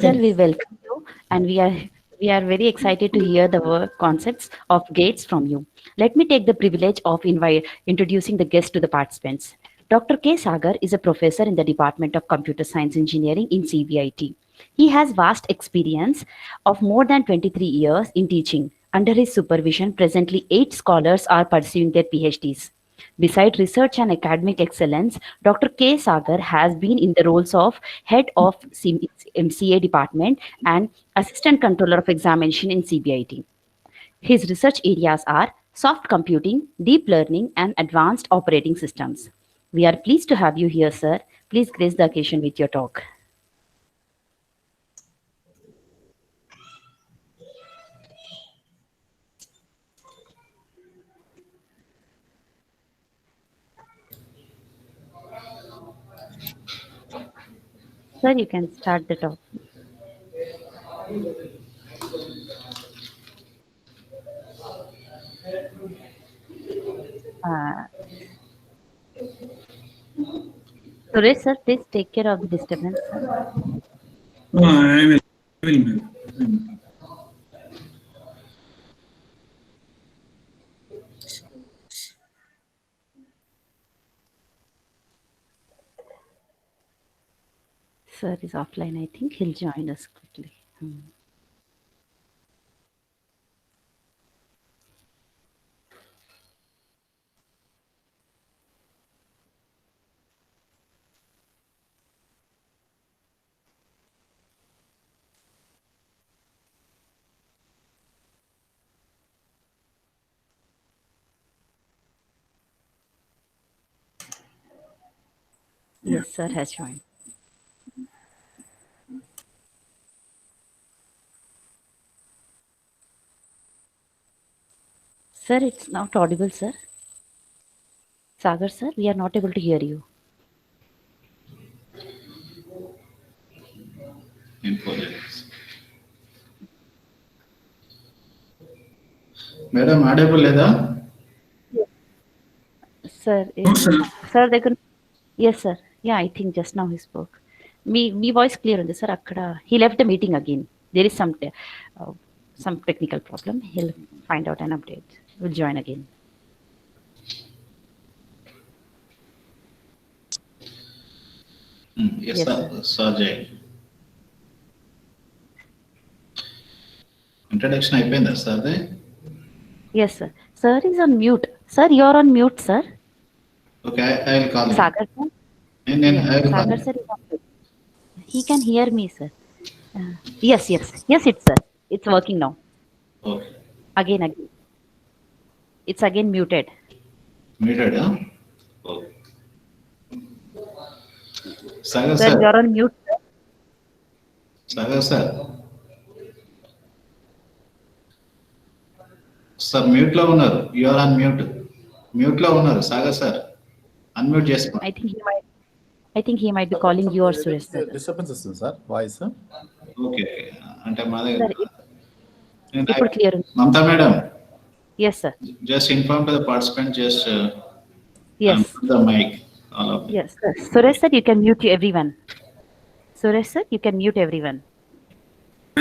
Sir, we welcome you, and we are very excited to hear the concepts of gates from you. Let me take the privilege of introducing the guest to the participants. Dr. K. Sagar is a professor in the Department of Computer Science Engineering in CBIT. He has vast experience of more than 23 years in teaching. Under his supervision, presently 8 scholars are pursuing their PhDs. Besides research and academic excellence, Dr. K. Sagar has been in the roles of head of MCA department and assistant controller of examination in CBIT. His research areas are soft computing, deep learning, and advanced operating systems. We are pleased to have you here, sir. Please grace the occasion with your talk. Sir, you can start the talk. Uh, Suresh, sir, please take care of the disturbance, sir. I will, ma'am. Sir is offline. I think he'll join us quickly. Yeah. Yes, sir has joined. Sir, it's not audible, sir. Sagar, sir, we are not able to hear you. Info. Madam, audible లేదా? Sir, No, sir. sir, they can. Yes, sir. Yeah, I think just now he spoke. Me voice clear ఉంది sir. అక్కడ he left the meeting again. There is some technical problem. He'll find out an update. Will join again. Yes, Yes, sir. sir. Sajay. Introduction అయిపోయిందా sir అది? Yes, sir. Sir is on mute. Sir, you're on mute, sir. Okay, I will call him. Sagar, sir. నేను Yeah, I will call Sagar, him. sir is on mute. He can hear me, sir. Yes, it's sir. It's working now. Okay. Again. It's again muted. Muted, huh? Okay. Sagar Sir, sir. you're on mute. Sagar sir. Sir mute లో ఉన్నారు. You are on mute. Mute లో ఉన్నారు Sagar sir. Unmute చేసుకోండి. I think he might be calling you or Suresh, sir. Disturbance వస్తుంది sir voice. Okay అంటే మా Sir, దగ్గర ఇప్పుడు clear ఉంది. Mamata madam, Yes, sir. just inform to the participant, just Yes. put the mic all of them. Yes, sir. Suresh, sir, you can mute everyone. Suresh, sir, you can mute everyone.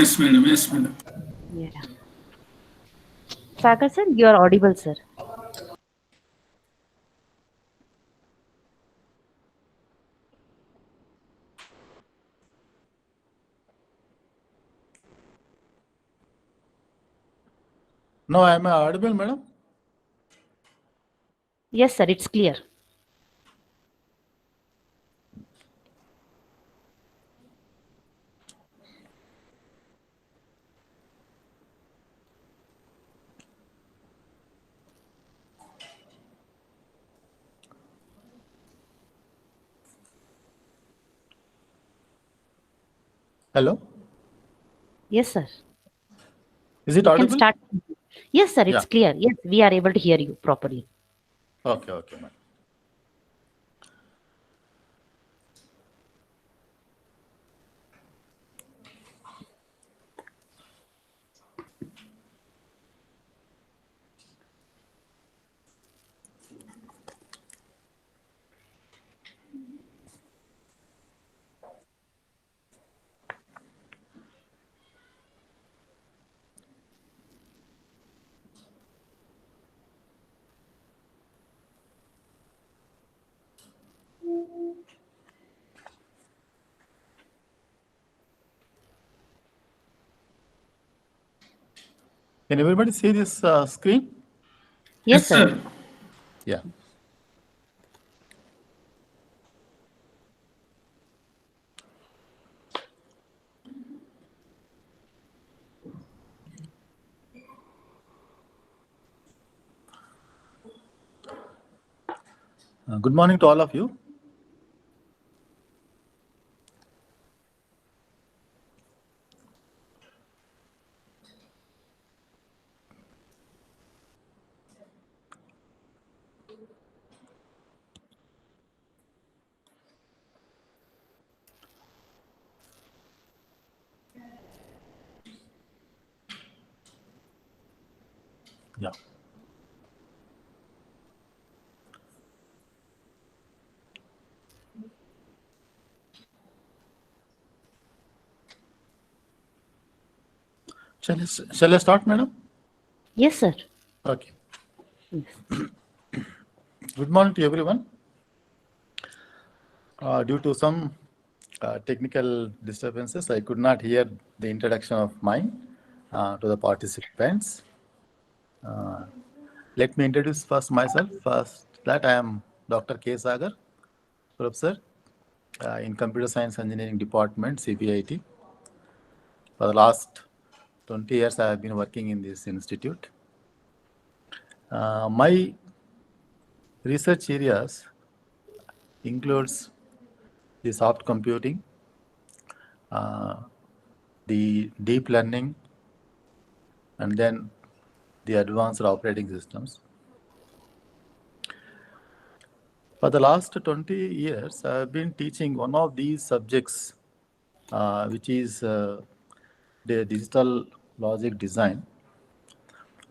Yes madam, yes madam. Yeah. Sagar, sir, you are audible, sir. No, I am audible, madam. Yes, sir, it's clear. Hello. Yes, sir. Is it You can audible? start. Yes, sir, it's Yeah. clear. Yes, we are able to hear you properly. Okay, madam. Can everybody see this screen? Yes, sir. Yeah. Good morning to all of you. Yeah. Shall I start, madam? Yes, sir. Okay. Yes. Good morning to everyone. Due to some technical disturbances, I could not hear the introduction of mine to the participants. Let me introduce first myself. First, that I am Dr. K. Sagar, professor in Computer Science Engineering Department, CPIT. For the last 20 years, I have been working in this institute. My research areas includes the soft computing, uh, the deep learning, and then the advanced operating systems. For the last 20 years, I have been teaching one of these subjects, which is the digital logic design,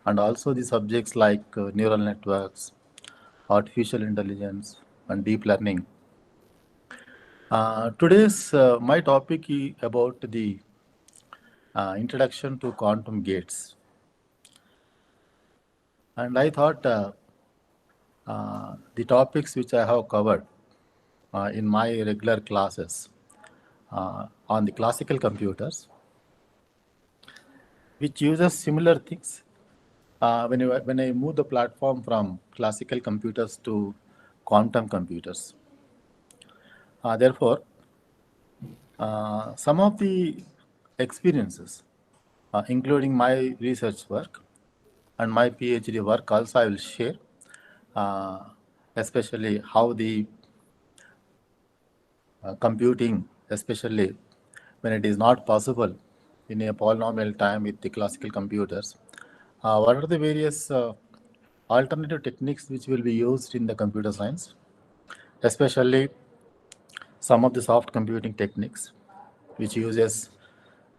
and also the subjects like neural networks, artificial intelligence, and deep learning. Today's my topic is about the introduction to quantum gates. And I thought the topics which I have covered in my regular classes on the classical computers, which uses similar things. When I move the platform from classical computers to quantum computers. Therefore, some of the experiences, including my research work and my PhD work, also I will share, uh, especially how the computing, especially when it is not possible in a polynomial time with the classical computers. What are the various alternative techniques which will be used in the computer science, especially some of the soft computing techniques, which uses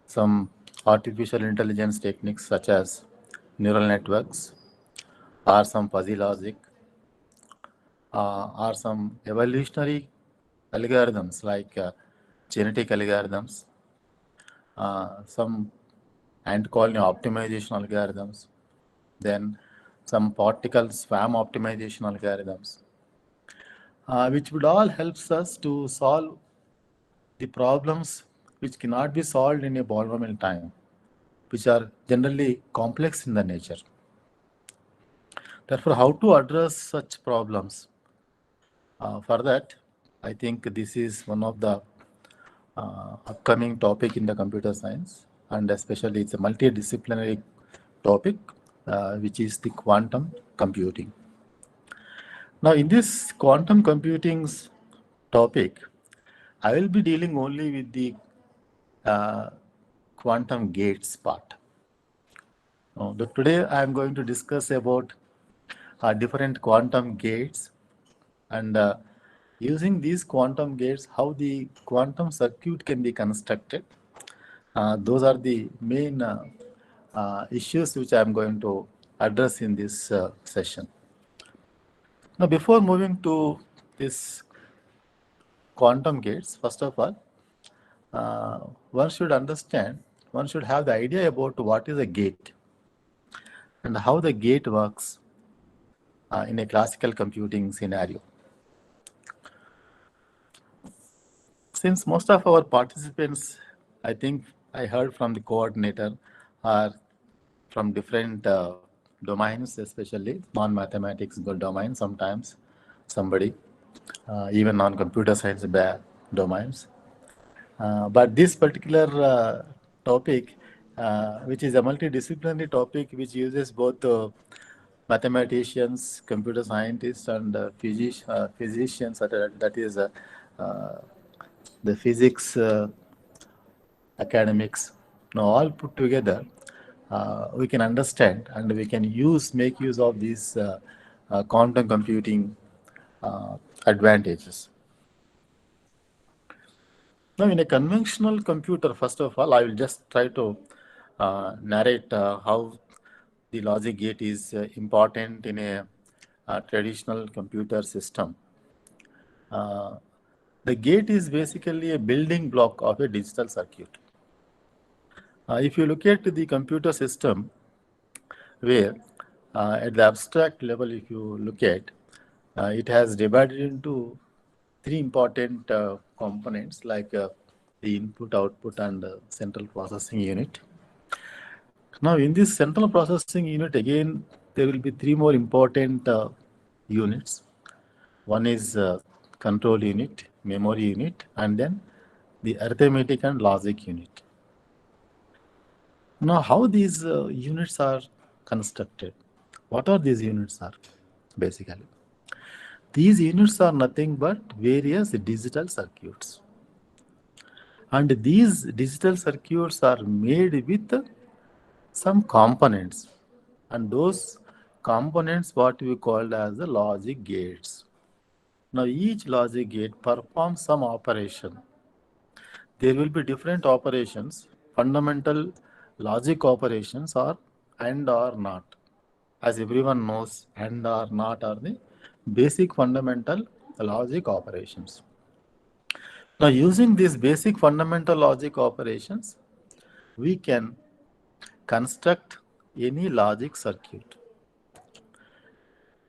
some artificial intelligence techniques such as neural networks or some fuzzy logic or some evolutionary algorithms like genetic algorithms, some ant colony optimization algorithms, then some particle swarm optimization algorithms, which would all helps us to solve the problems which cannot be solved in a polynomial time, which are generally complex in the nature. Therefore, how to address such problems? For that, I think this is one of the upcoming topic in the computer science, and especially it's a multidisciplinary topic, which is the quantum computing. Now, in this quantum computing's topic, I will be dealing only with the quantum gates part. Today, I am going to discuss about different quantum gates and using these quantum gates, how the quantum circuit can be constructed. Those are the main issues which I am going to address in this session. Now, before moving to this quantum gates, first of all, one should understand, one should have the idea about what is a gate and how the gate works in a classical computing scenario. Since most of our participants, I think I heard from the coordinator, are from different domains, especially non-mathematics domain. Sometimes somebody, even non-computer science domains. But this particular topic, which is a multidisciplinary topic, which uses both mathematicians, computer scientists, and physicians, that is uh, the physics academics. Now, all put together, we can understand and we can make use of these quantum computing advantages. Now, in a conventional computer, first of all, I will just try to narrate how the logic gate is important in a traditional computer system. Uh, the gate is basically a building block of a digital circuit. If you look at the computer system, where at the abstract level, if you look at, it has divided into three important components like the input, output, and central processing unit. Now, in this central processing unit, again, there will be three more important units. One is control unit, memory unit, and then the arithmetic and logic unit. Now, how these units are constructed? What are these units are basically? These units are nothing but various digital circuits. And these digital circuits are made with some components. And those components what we call as the logic gates. Now each logic gate performs some operation. There will be different operations. Fundamental logic operations are and or not. As everyone knows, and or not are the basic fundamental logic operations. Now, using these basic fundamental logic operations, we can construct any logic circuit.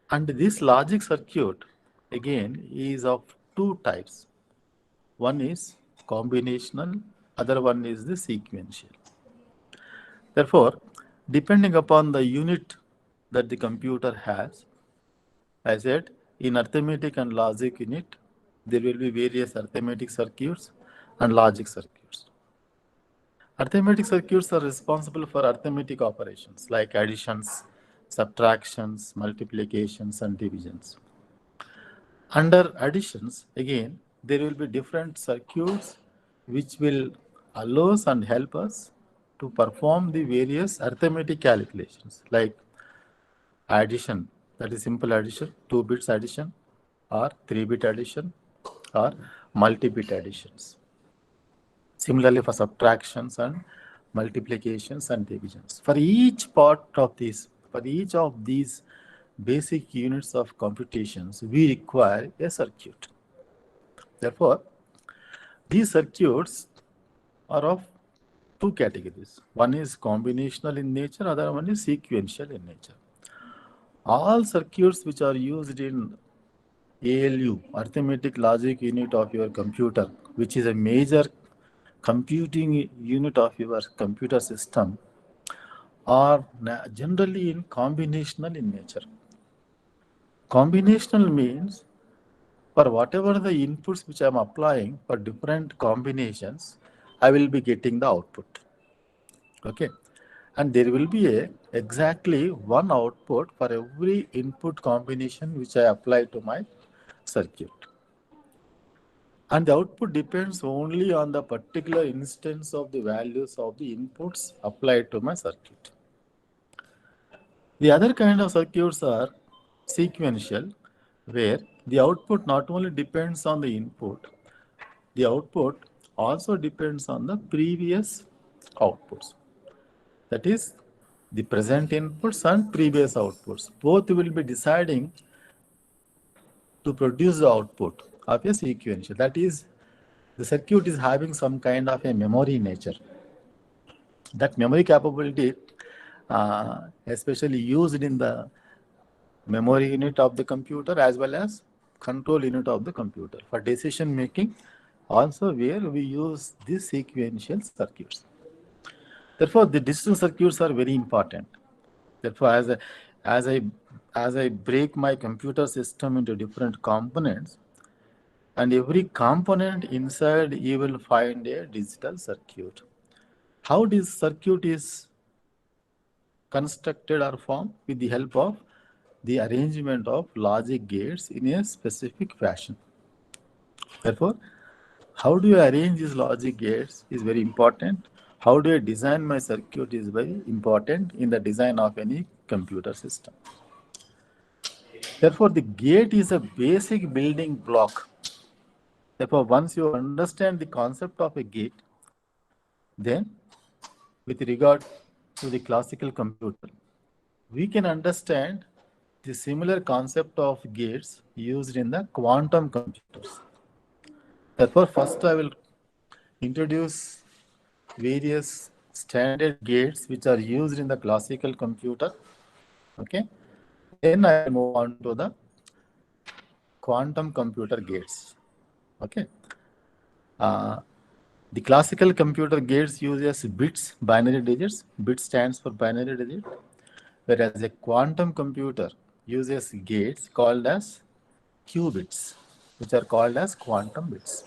And this logic circuit, again, is of two types. One is combinational, other one is the sequential. Therefore, depending upon the unit that the computer has, I said, in arithmetic and logic unit, there will be various arithmetic circuits and logic circuits. Arithmetic circuits are responsible for arithmetic operations like additions, subtractions, multiplications, and divisions. Under additions, again, there will be different circuits which will allow us and help us to perform the various arithmetic calculations like addition, that is simple addition, 2 bits addition, or 3-bit addition, or multi-bit additions. Similarly for subtractions and multiplications and divisions. For each part of this, for each of these basic units of computations, we require a circuit. Therefore, these circuits are of two categories. One is combinational in nature, other one is sequential in nature. All circuits which are used in ALU, arithmetic logic unit of your computer, which is a major computing unit of your computer system, are generally in combinational in nature. Combinational means for whatever the inputs which I am applying for different combinations, I will be getting the output. Okay. And there will be exactly one output for every input combination which I apply to my circuit. And the output depends only on the particular instance of the values of the inputs applied to my circuit. The other kind of circuits are sequential, where the output not only depends on the input, the output also depends on the previous outputs. That is, the present inputs and previous outputs. Both will be deciding to produce the output of a sequential. That is, the circuit is having some kind of a memory nature. That memory capability, especially used in the memory unit of the computer as well as control unit of the computer for decision making, also where we use these sequential circuits. Therefore, the digital circuits are very important. Therefore, as I as I break my computer system into different components, and every component inside you will find a digital circuit. How this circuit is constructed or formed? With the help of the arrangement of logic gates in a specific fashion. Therefore, how do I arrange these logic gates is very important. How do I design my circuit is very important in the design of any computer system. Therefore, the gate is a basic building block. Therefore, once you understand the concept of a gate, then with regard to the classical computer, we can understand the similar concept of gates used in the quantum computers. Therefore, first I will introduce various standard gates which are used in the classical computer. Okay. Then I will move on to the quantum computer gates. Okay. The classical computer gates uses bits, binary digits. Bit stands for binary digit. Whereas a quantum computer uses gates called as qubits, which are called as quantum bits.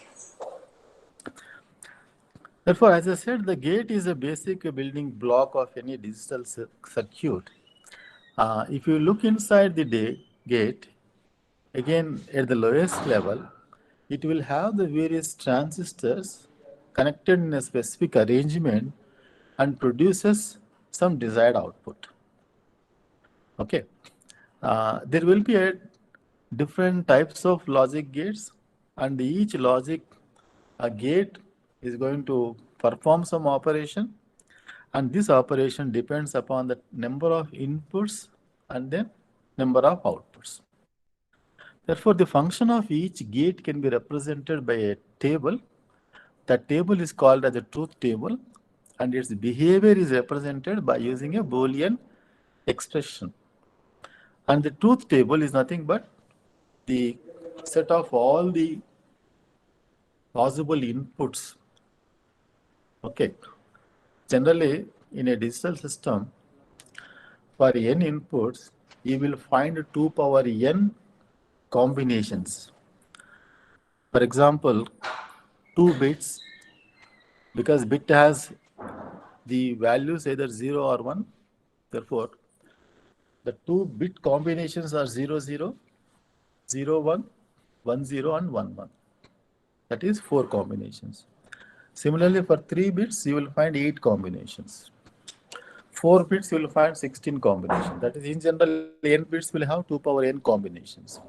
Therefore, as I said, the gate is a basic building block of any digital circuit. If you look inside the gate, again at the lowest level, it will have the various transistors connected in a specific arrangement and produces some desired output. Okay. There will be different types of logic gates, and each logic gate is going to perform some operation, and this operation depends upon the number of inputs and the number of outputs. Therefore, the function of each gate can be represented by a table. That table is called as a truth table, and its behavior is represented by using a Boolean expression. And the truth table is nothing but the set of all the possible inputs. Okay. Generally, in a digital system, for n inputs, you will find 2 power n combinations. For example, 2 bits, because bit has the values either 0 or 1. Therefore, the 2 bit combinations are 0, 0, 0, 1, 1, 0, and 1, 1. That is 4 combinations. Similarly, for 3 bits, you will find 8 combinations. 4 bits, you will find 16 combinations. That is, in general, n bits will have 2 power n combinations.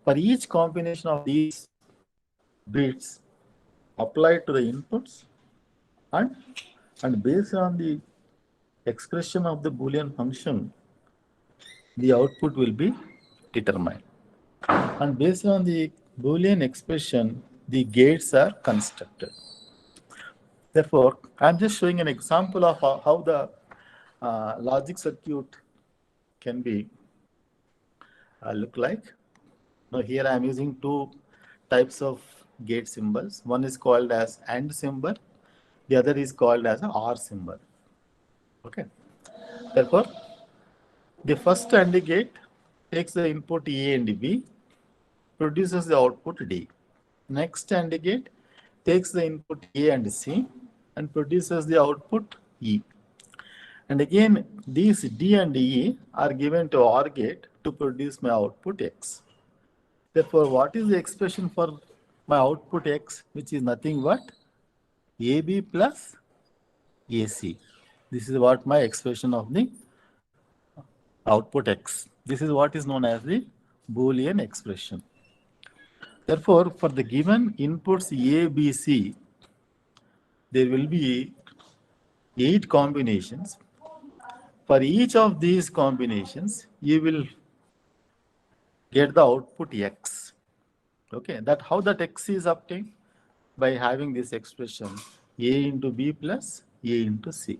For each combination of these bits applied to the inputs, and based on the expression of the Boolean function, the output will be determined. And based on the Boolean expression, the gates are constructed. Therefore, I'm just showing an example of how the logic circuit can be look like. Now here I'm using 2 types of gate symbols. One is called as AND symbol. The other is called as an OR symbol. Okay. Therefore, the first AND gate takes the input A and B, produces the output D. Next AND gate takes the input A and C and produces the output E. And again, these D and E are given to OR gate to produce my output X. Therefore, what is the expression for my output X, which is nothing but AB plus AC. This is what my expression of the output X. This is what is known as the Boolean expression. Therefore, for the given inputs A, B, C, there will be 8 combinations. For each of these combinations, you will get the output X. Okay, that how that X is obtained? By having this expression A into B plus A into C.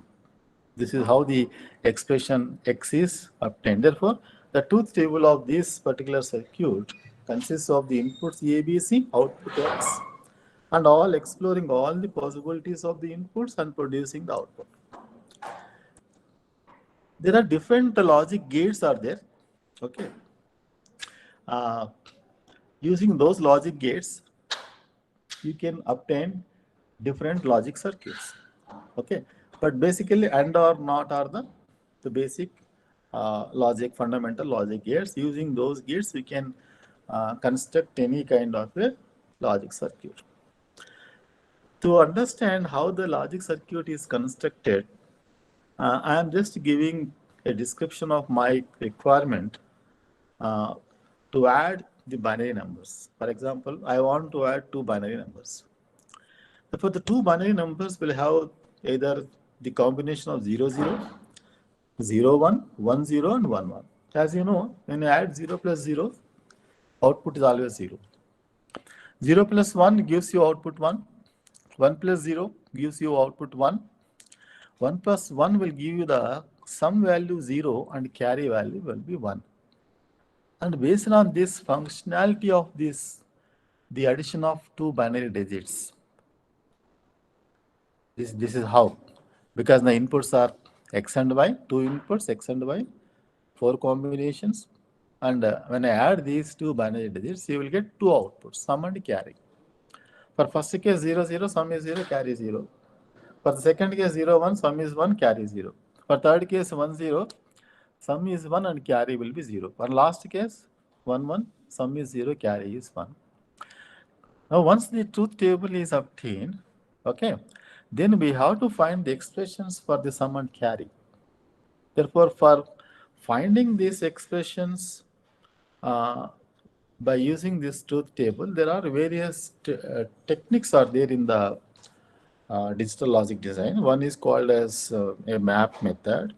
This is how the expression X is obtained. Therefore, the truth table of this particular circuit consists of the inputs A, B, C, output X, and all exploring all the possibilities of the inputs and producing the output. There are different logic gates are there. Okay. Using those logic gates, you can obtain different logic circuits. Okay, but basically and or not are the basic logic, fundamental logic gates. Using those gates, we can construct any kind of a logic circuit. To understand how the logic circuit is constructed, I am just giving a description of my requirement uh, to add the binary numbers. For example, I want to add two binary numbers. For the two binary numbers will have either the combination of 0, 0, 0, 1, 1, 0, and 1, 1. As you know, when you add 0 plus 0, output is always 0. 0 plus 1 gives you output 1. 1 plus 0 gives you output 1. 1 plus 1 will give you the sum value 0 and carry value will be 1. And based on this functionality of this, the addition of two binary digits. This is how, because the inputs are x and y, two inputs x and y, four combinations, and when I add these two binary digits, you will get two outputs, sum and carry. For first case 0, 0, sum is 0, carry 0. For the second case 0, 1, sum is 1, carry 0. For third case 1, 0, sum is 1 and carry will be 0. For last case 1, 1, sum is 0, carry is 1. Now once the truth table is obtained, okay, then we have to find the expressions for the sum and carry. Therefore, for finding these expressions by using this truth table, there are various techniques are there in the digital logic design. One is called as a map method.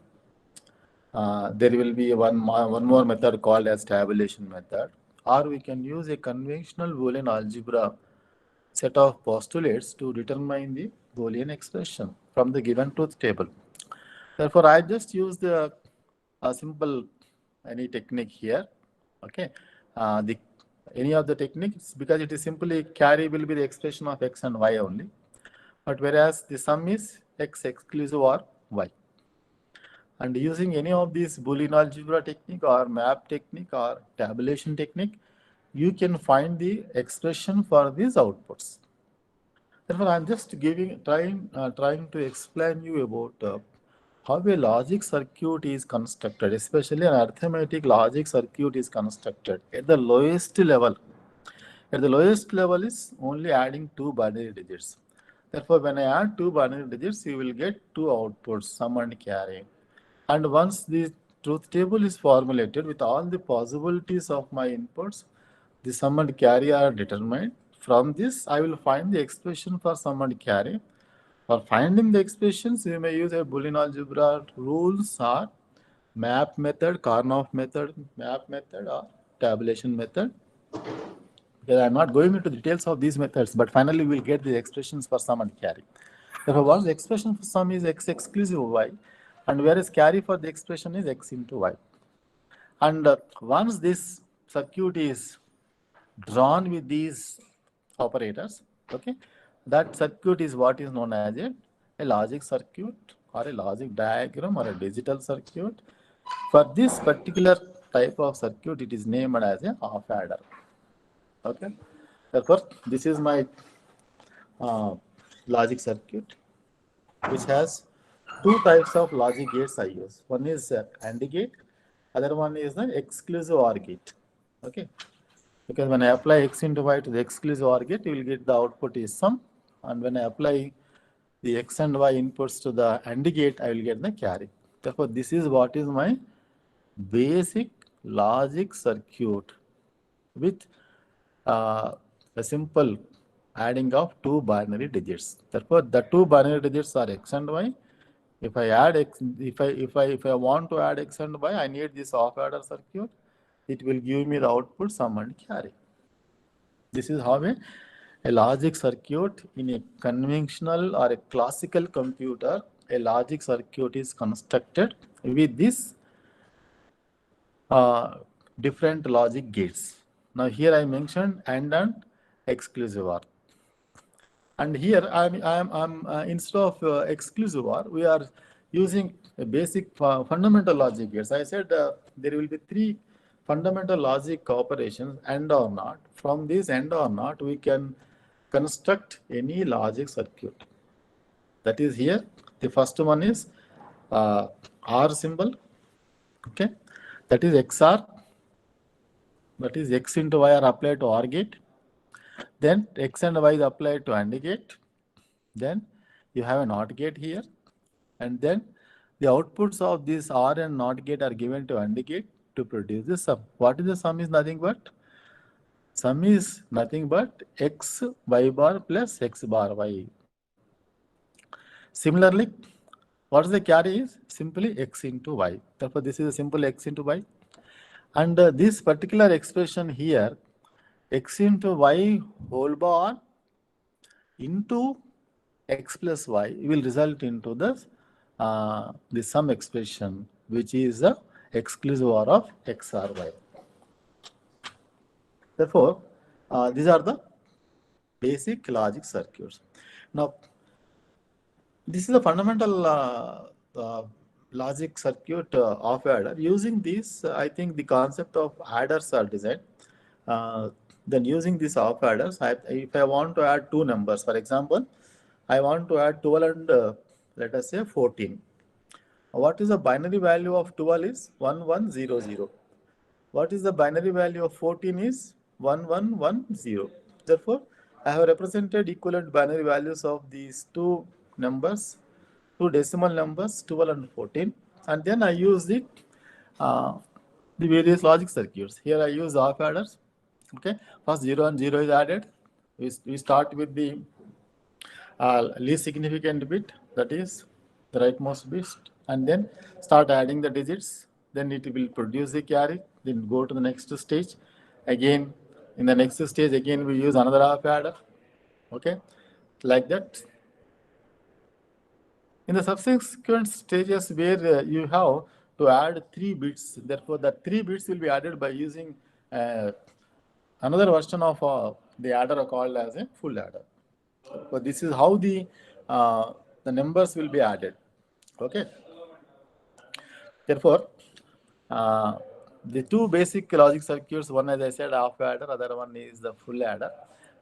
There will be one more method called as tabulation method, or we can use a conventional Boolean algebra set of postulates to determine the Boolean expression from the given truth table. Therefore, I just use the simple any technique here. Okay, any of the techniques, because it is simply carry will be the expression of x and y only, but whereas the sum is x exclusive or y. And using any of these Boolean algebra technique or map technique or tabulation technique, you can find the expression for these outputs. Therefore, I'm just trying to explain you about how a logic circuit is constructed, especially an arithmetic logic circuit is constructed at the lowest level. At the lowest level is only adding two binary digits. Therefore, when I add two binary digits, you will get two outputs, sum and carry. And once the truth table is formulated with all the possibilities of my inputs, the sum and carry are determined. From this, I will find the expression for sum and carry. For finding the expressions, you may use a Boolean algebra rules or map method, Karnaugh method, map method, or tabulation method. Because I'm not going into details of these methods, but finally we will get the expressions for sum and carry. Therefore, once the expression for sum is x exclusive of y, and whereas carry for the expression is x into y. And once this circuit is drawn with these operators, okay, that circuit is what is known as a logic circuit or a logic diagram or a digital circuit. For this particular type of circuit, it is named as a half adder. Okay, therefore, this is my logic circuit, which has two types of logic gates I use. One is AND gate, other one is the exclusive OR gate. Okay, because when I apply x into y to the exclusive OR gate, you will get the output is sum, and when I apply the x and y inputs to the AND gate, I will get the carry. Therefore, this is what is my basic logic circuit with a simple adding of two binary digits. Therefore, the two binary digits are x and y. If I add x, if I want to add x and y, I need this half adder circuit. It will give me the output sum and carry. This is how a logic circuit in a conventional or a classical computer, a logic circuit is constructed with this different logic gates. Now here I mentioned AND and exclusive OR. And here I'm instead of exclusive OR, we are using a basic fundamental logic gates. I said there will be three fundamental logic operations, AND or NOT. From this AND or NOT, we can construct any logic circuit. That is here. The first one is R symbol. Okay, that is XR. That is X into Y are applied to OR gate. Then X and Y is applied to AND gate. Then you have a NOT gate here. And then the outputs of this OR and NOT gate are given to AND gate to produce the sum. What is the sum? Is nothing but sum is nothing but X Y bar plus X bar Y. Similarly, what is the carry is simply X into Y. Therefore, this is a simple X into Y. And this particular expression here, X into Y whole bar into X plus Y will result into the sum expression, which is the exclusive OR of X or Y. Therefore, these are the basic logic circuits. Now, this is a fundamental logic circuit of adder. Using this, I think the concept of adders are designed. Then using these of adders, if I want to add two numbers, for example, I want to add 12 and let us say 14. What is the binary value of 12 is 1100. What is the binary value of 14 is 1110. Therefore, I have represented equivalent binary values of these two numbers, two decimal numbers, 12 and 14. And then I use the various logic circuits. Here I use half adders. Okay, first 0 and 0 is added. We start with the least significant bit, that is the rightmost bit, and then start adding the digits. Then it will produce the carry. Then go to the next stage. Again, in the next stage, again we use another half adder. Okay, like that. In the subsequent stages where you have to add 3 bits, therefore the 3 bits will be added by using another version of the adder called as a full adder. So this is how the numbers will be added. Okay. Therefore, the two basic logic circuits, one as I said half adder, other one is the full adder.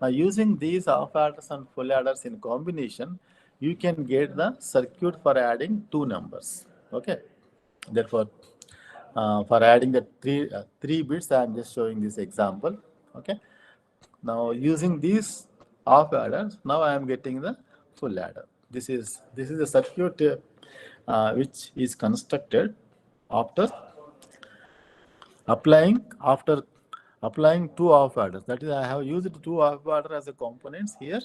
Now using these half adders and full adders in combination, you can get the circuit for adding two numbers. Okay. Therefore, for adding the three bits, I am just showing this example. Okay. Now using these half adders, now I am getting the full adder. This is the circuit which is constructed after applying two half adders. That is, I have used two half adders as a components here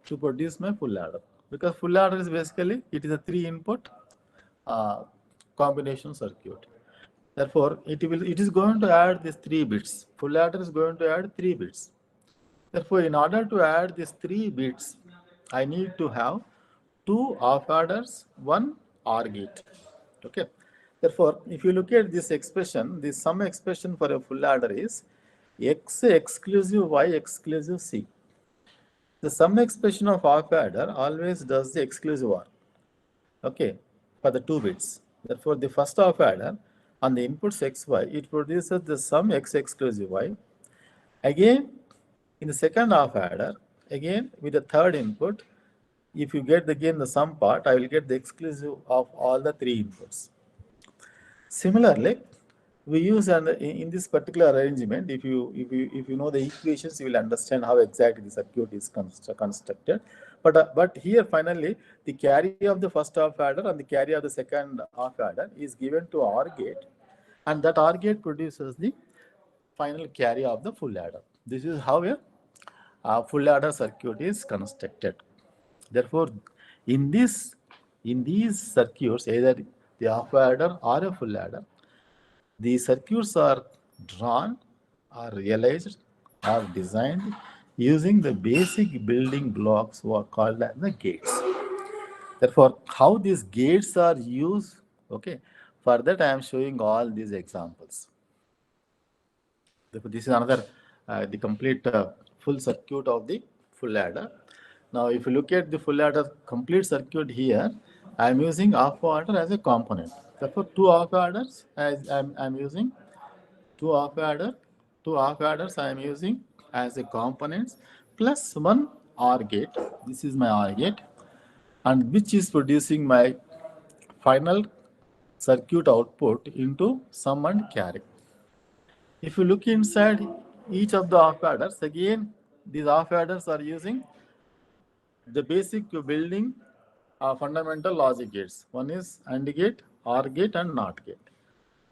to produce my full adder. Because full adder is basically it is a 3-input combination circuit. Therefore, it is going to add these 3 bits. Full adder is going to add 3 bits. Therefore, in order to add these 3 bits, I need to have 2 half adders, 1 OR gate. Okay. Therefore, if you look at this expression, the sum expression for a full adder is X exclusive Y exclusive C. The sum expression of half adder always does the exclusive OR. Okay, for the 2 bits. Therefore, the first half adder on the inputs XY, it produces the sum X exclusive Y. Again, in the second half adder, again with the third input, if you get again the sum part, I will get the exclusive of all the 3 inputs. Similarly, we use in this particular arrangement, if you know the equations, you will understand how exactly the circuit is constructed. But here finally, the carry of the first half adder and the carry of the second half adder is given to OR gate, and that OR gate produces the final carry of the full adder. This is how a full adder circuit is constructed. Therefore, in these circuits, either the half adder or a full adder, the circuits are drawn, are realized, are designed using the basic building blocks who are called as the gates. Therefore, how these gates are used, okay, for that I am showing all these examples. Therefore, this is another, the complete full circuit of the full adder. Now, if you look at the full adder complete circuit here, I am using half adder as a component. Therefore, two half adders as I'm using two half adder, two half adders I am using as a components plus one OR gate. This is my OR gate, and which is producing my final circuit output into sum and carry. If you look inside each of the half adders, again these half adders are using the basic building fundamental logic gates. One is AND gate, OR gate, and NOT gate.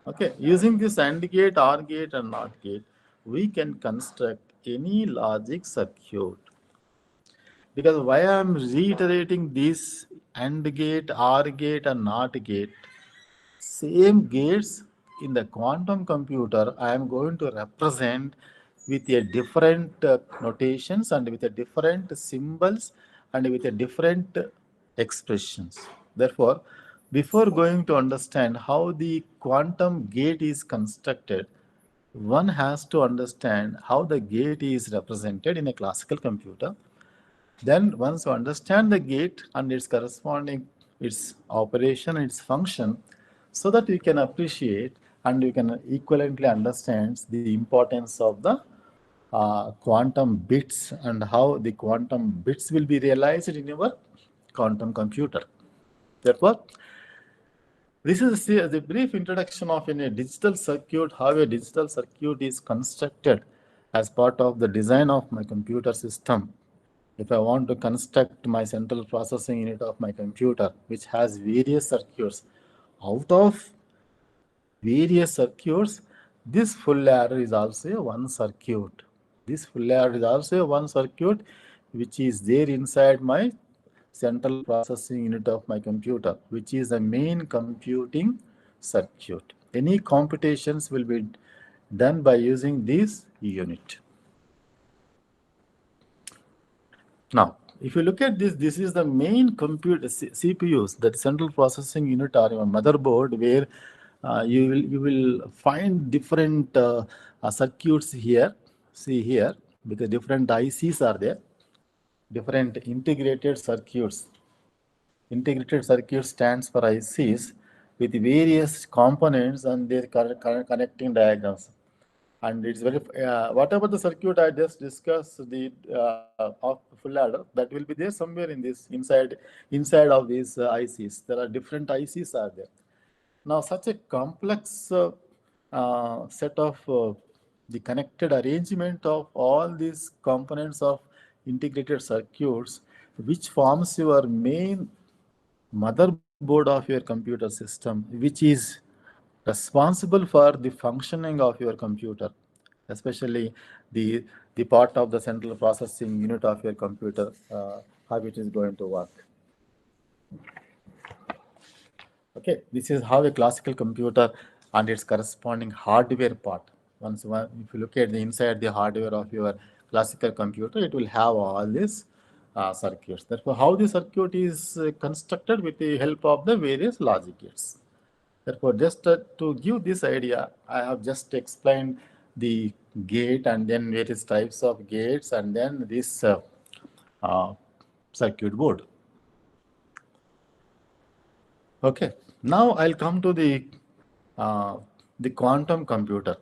Okay, using this AND gate, OR gate, and NOT gate, we can construct any logic circuit. Because why I am reiterating this AND gate, OR gate, and NOT gate, same gates in the quantum computer, I am going to represent with a different notations and with a different symbols and with a different expressions. Therefore, before going to understand how the quantum gate is constructed, one has to understand how the gate is represented in a classical computer. Then once you understand the gate and its corresponding, its operation, its function, so that you can appreciate and you can equivalently understand the importance of the quantum bits and how the quantum bits will be realized in your quantum computer. Therefore, this is the brief introduction of in a digital circuit, how a digital circuit is constructed as part of the design of my computer system. If I want to construct my central processing unit of my computer, which has various circuits, out of various circuits, this full adder is also one circuit. This full adder is also one circuit which is there inside my central processing unit of my computer, which is the main computing circuit. Any computations will be done by using this unit. Now, if you look at this, this is the main computer CPUs, that central processing unit or your motherboard, where you will find different circuits here. See here, because different ICs are there, different integrated circuits. Integrated circuit stands for ICs with various components and their connecting diagrams. And it's very whatever the circuit I just discussed, the of full adder, that will be there somewhere in this inside of these ICs. There are different ICs are there. Now, such a complex set of the connected arrangement of all these components of integrated circuits, which forms your main motherboard of your computer system, which is responsible for the functioning of your computer, especially the part of the central processing unit of your computer, how it is going to work. Okay, this is how a classical computer and its corresponding hardware part. If you look at the inside the hardware of your classical computer, it will have all these circuits. Therefore, how the circuit is constructed with the help of the various logic gates. Therefore, just to give this idea, I have just explained the gate and then various types of gates and then this circuit board. Okay, now I'll come to the quantum computer.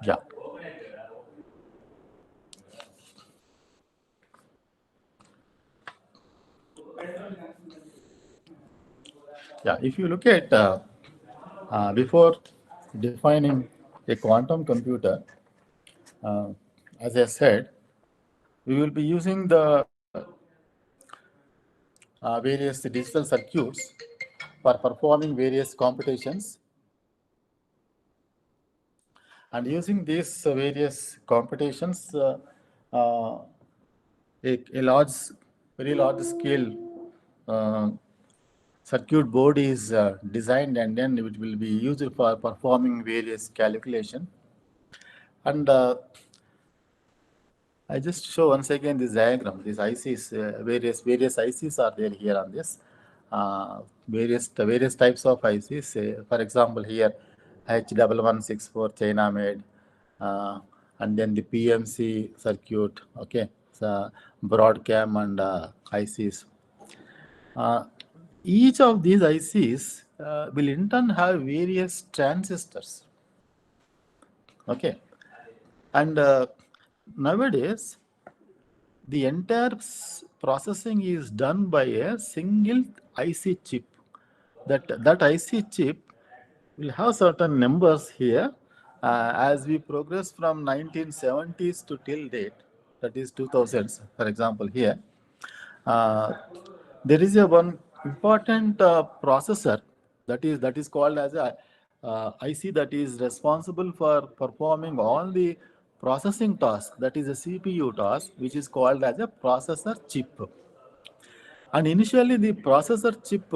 Yeah. Yeah, if you look at before defining a quantum computer, as I said, we will be using the various digital circuits for performing various computations. And using these various computations, a large, very large scale circuit board is designed and then it will be used for performing various calculation. And I just show once again this diagram. These ICs, various ICs are there here on this. various types of ICs. For example, here H1164 China made, and then the PMC circuit. Okay, so Broadcom and ICs. Each of these ICs will in turn have various transistors. Okay, and nowadays the entire processing is done by a single IC chip. That IC chip will have certain numbers here. As we progress from 1970s to till date, that is 2000s, for example, here, uh, there is a one important processor that is called as a IC that is responsible for performing all the processing tasks. That is a CPU task, which is called as a processor chip. And initially, the processor chip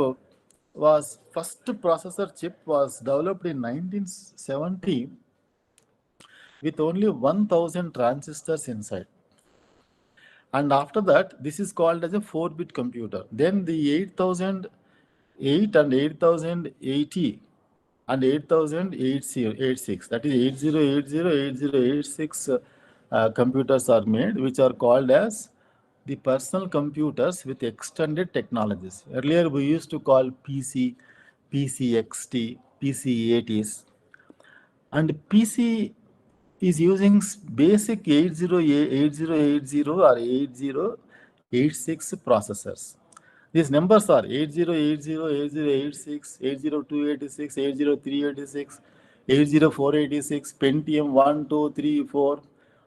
was first processor chip was developed in 1970 with only 1000 transistors inside. And after that, this is called as a 4-bit computer. Then the 8008 and 8080 and 8086, that is 8080, 8086 computers are made, which are called as the personal computers with extended technologies. Earlier, we used to call PC, PCXT, PCATs, and PC is using basic 8080 or 8086 processors. These numbers are 8080, 8086, 80286, 80386, 80486, Pentium 1, 2, 3, 4,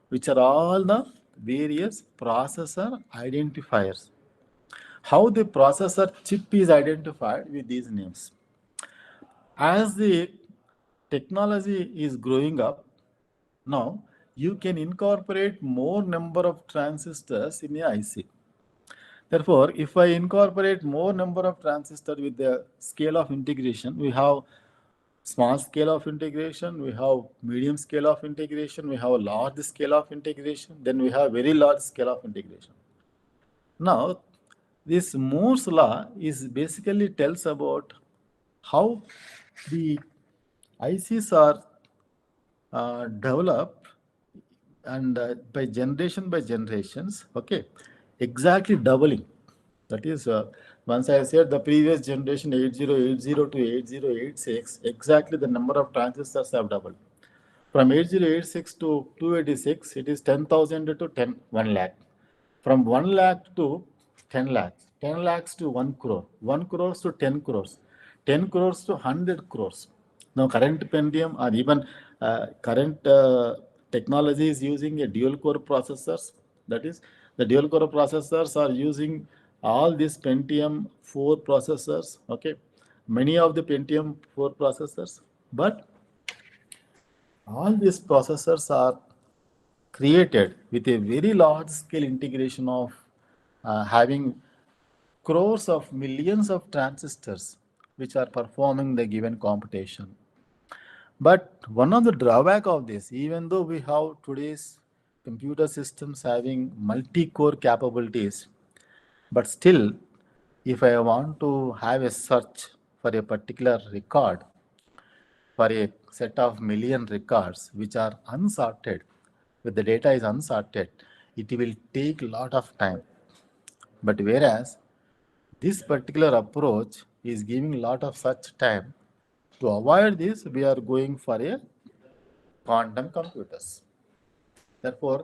which are all the various processor identifiers. How the processor chip is identified with these names. As the technology is growing up, now you can incorporate more number of transistors in a IC. Therefore, if I incorporate more number of transistors with the scale of integration, we have small scale of integration, we have medium scale of integration, we have a large scale of integration, then we have very large scale of integration. Now, this Moore's law is basically tells about how the ICs are developed and by generations, okay, exactly doubling. That is, once I said the previous generation 8080 to 8086, exactly the number of transistors have doubled. From 8086 to 286, it is 10,000 to 1 lakh. From 1 lakh to 10 lakhs, 10 lakhs to 1 crore, 1 crores to 10 crores, 10 crores to 100 crores. Now, current Pentium or even current technology is using a dual core processors. That is, the dual core processors are using all these Pentium 4 processors. Okay, many of the Pentium 4 processors, but all these processors are created with a very large scale integration of having crores of millions of transistors which are performing the given computation. But one of the drawback of this, even though we have today's computer systems having multi-core capabilities, but still, if I want to have a search for a particular record, for a set of million records which are unsorted, when the data is unsorted, it will take a lot of time. But whereas this particular approach is giving a lot of such time, to avoid this, we are going for a quantum computers. Therefore,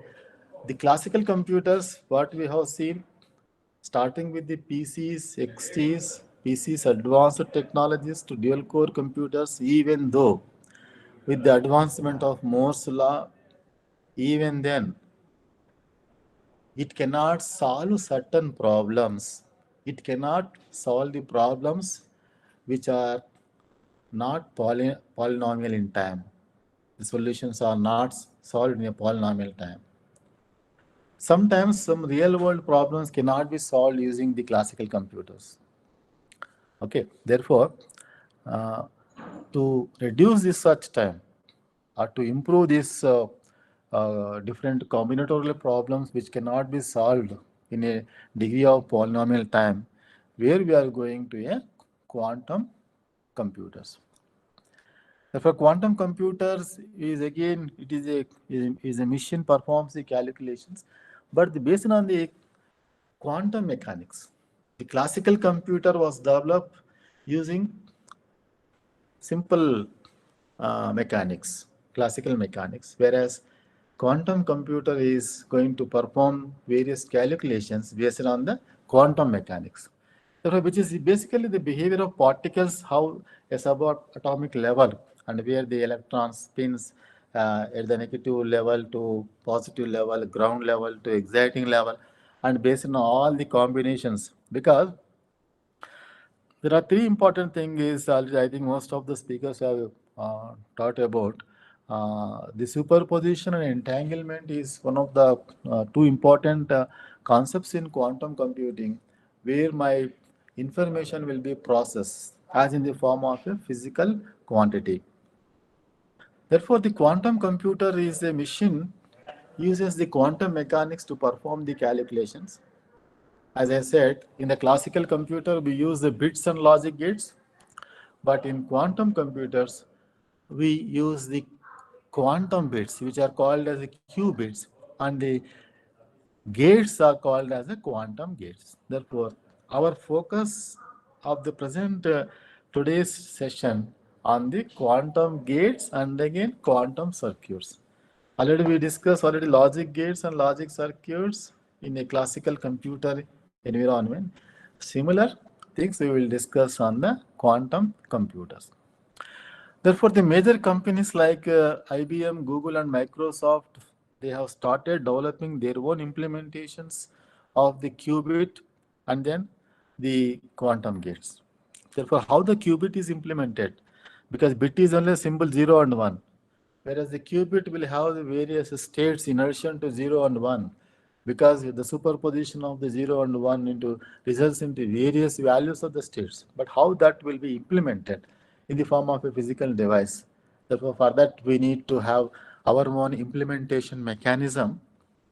the classical computers, what we have seen, starting with the PCs, XTs, PCs, advanced technologies to dual core computers, even though with the advancement of Moore's law, even then, it cannot solve certain problems. It cannot solve the problems which are not polynomial in time. The solutions are not solved in a polynomial time. Sometimes some real world problems cannot be solved using the classical computers. Okay, therefore, uh, to reduce this such time or to improve these different combinatorial problems which cannot be solved in a degree of polynomial time, where we are going to a quantum computers. Therefore, quantum computers is again, it is a machine performs the calculations, but based on the quantum mechanics. The classical computer was developed using simple classical mechanics, whereas quantum computer is going to perform various calculations based on the quantum mechanics. Therefore, which is basically the behavior of particles, how a subatomic level and where the electron spins at the negative level to positive level, ground level to exciting level, and based on all the combinations. Because there are three important things is I think most of the speakers have taught about. The superposition and entanglement is one of the two important concepts in quantum computing, where my information will be processed as in the form of a physical quantity. Therefore, the quantum computer is a machine uses the quantum mechanics to perform the calculations. As I said, in the classical computer, we use the bits and logic gates, but in quantum computers, we use the quantum bits, which are called as the qubits, and the gates are called as the quantum gates. Therefore, our focus of the present today's session on the quantum gates and again quantum circuits. Already we discussed already logic gates and logic circuits in a classical computer environment. Similar things we will discuss on the quantum computers. Therefore, the major companies like IBM, Google, and Microsoft, they have started developing their own implementations of the qubit and then the quantum gates. Therefore, how the qubit is implemented? Because bit is only a symbol 0 and 1, whereas the qubit will have the various states in addition to 0 and 1, because the superposition of the 0 and 1 into results into various values of the states. But how that will be implemented in the form of a physical device? Therefore, for that we need to have our own implementation mechanism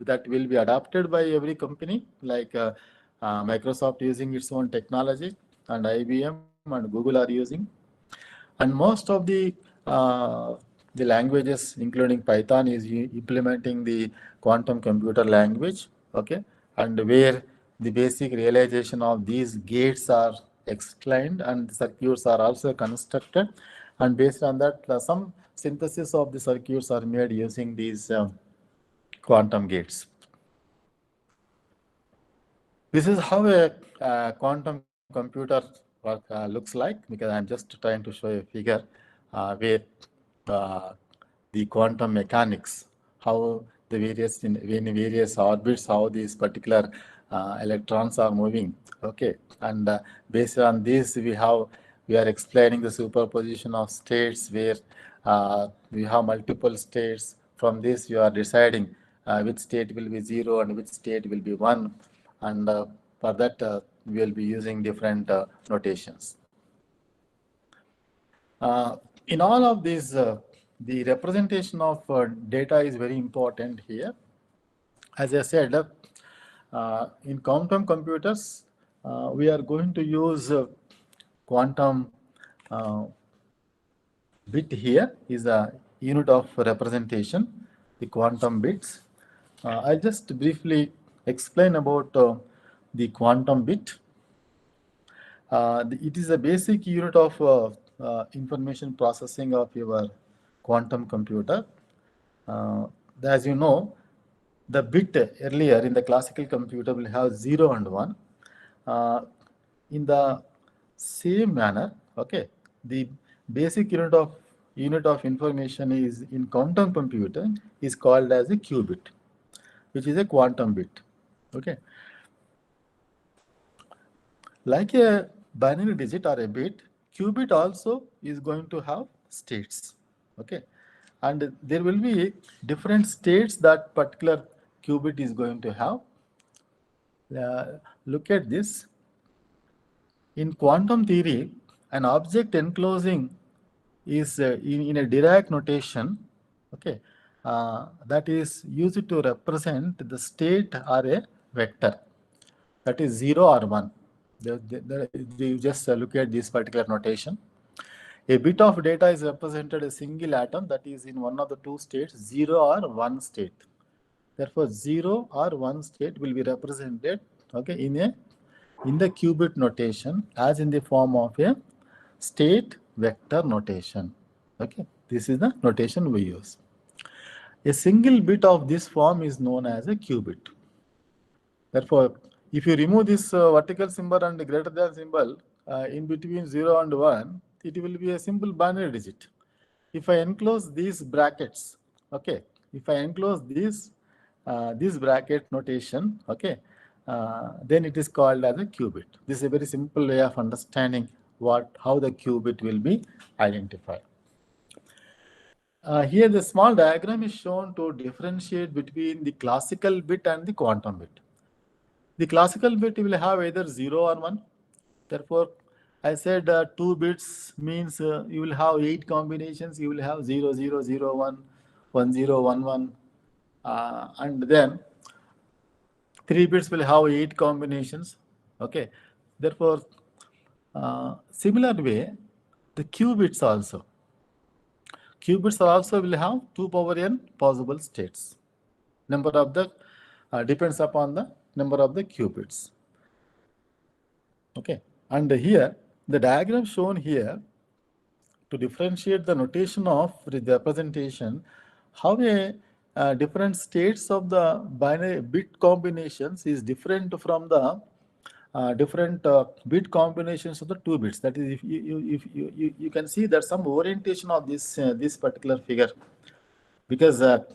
that will be adopted by every company, like Microsoft using its own technology, and IBM and Google are using. And most of the languages, including Python, is implementing the quantum computer language, okay, and where the basic realization of these gates are explained and the circuits are also constructed, and based on that, some synthesis of the circuits are made using these quantum gates. This is how a quantum computer looks like, because I'm just trying to show a figure where the quantum mechanics, how the various in various orbits, how these particular electrons are moving. Okay, and based on this, we are explaining the superposition of states where we have multiple states. From this, you are deciding which state will be 0 and which state will be 1, and for that we will be using different notations. In all of these, the representation of data is very important here. As I said, in quantum computers, we are going to use quantum bit here is a unit of representation, the quantum bits. I'll just briefly explain about the quantum bit. It is a basic unit of information processing of your quantum computer. As you know, the bit earlier in the classical computer will have 0 and 1. In the same manner, okay, the basic unit of information is in quantum computer is called as a qubit, which is a quantum bit. Okay, like a binary digit or a bit, qubit also is going to have states. Okay, and there will be different states that particular qubit is going to have. Look at this. In quantum theory, an object enclosing is in a Dirac notation, okay, that is used to represent the state or a vector, that is 0 or 1. You just look at this particular notation. A bit of data is represented a single atom that is in one of the two states, 0 or 1 state. Therefore, 0 or 1 state will be represented, okay, in the qubit notation as in the form of a state vector notation. Okay, this is the notation we use. A single bit of this form is known as a qubit. Therefore, if you remove this vertical symbol and greater than symbol in between 0 and 1, it will be a simple binary digit. If I enclose these brackets, okay, if I enclose this bracket notation, okay, then it is called as a qubit. This is a very simple way of understanding how the qubit will be identified. Here the small diagram is shown to differentiate between the classical bit and the quantum bit. The classical bit will have either 0 or 1. Therefore, I said 2 bits means you will have 8 combinations. You will have 0, 0, 0, 1, 1, 0, 1, 1. And then 3 bits will have 8 combinations. Okay. Therefore, similar way, the qubits also. Qubits also will have 2 power n possible states. Number of the depends upon the number of the qubits. Okay, and here the diagram shown here to differentiate the notation of the representation, how a different states of the binary bit combinations is different from the different bit combinations of the 2 bits. That is, if you can see that some orientation of this particular figure, because a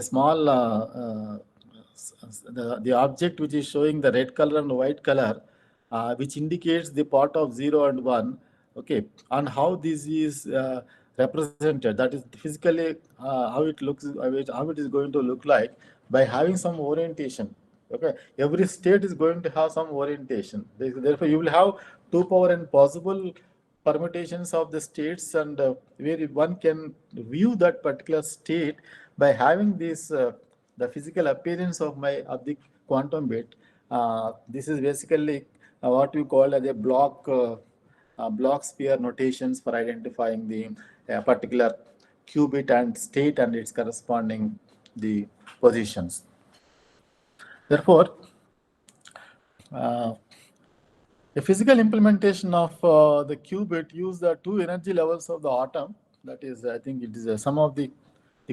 small the object which is showing the red color and white color, which indicates the part of 0 and 1, okay, and how this is represented, that is physically how it looks, how it is going to look like by having some orientation. Okay, every state is going to have some orientation. Therefore, you will have 2 power n possible permutations of the states, and where one can view that particular state by having this the physical appearance of the quantum bit. This is basically what we call as a block sphere notations for identifying the particular qubit and state and its corresponding the positions. Therefore, a physical implementation of the qubit use the 2 energy levels of the atom. That is, I think it is some of the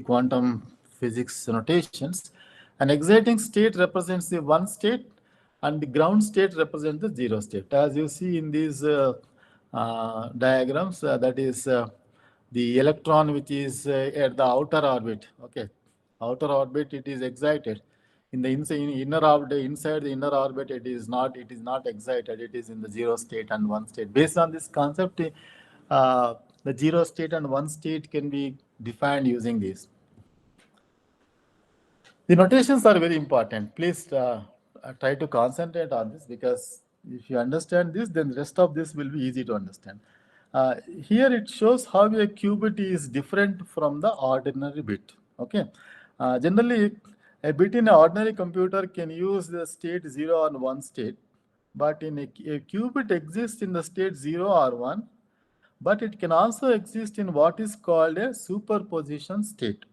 quantum physics notations. An exciting state represents the 1 state, and the ground state represents the 0 state. As you see in these diagrams, that is the electron which is at the outer orbit. Okay, outer orbit, it is excited. In the inner orbit, inside the inner orbit, it is not excited. It is in the 0 state and 1 state. Based on this concept, the 0 state and 1 state can be defined using this. The notations are very important. Please try to concentrate on this, because if you understand this, then the rest of this will be easy to understand. Here it shows how a qubit is different from the ordinary bit. Okay, generally a bit in an ordinary computer can use the state 0 and 1 state, but in a qubit exists in the state 0 or 1, but it can also exist in what is called a superposition state.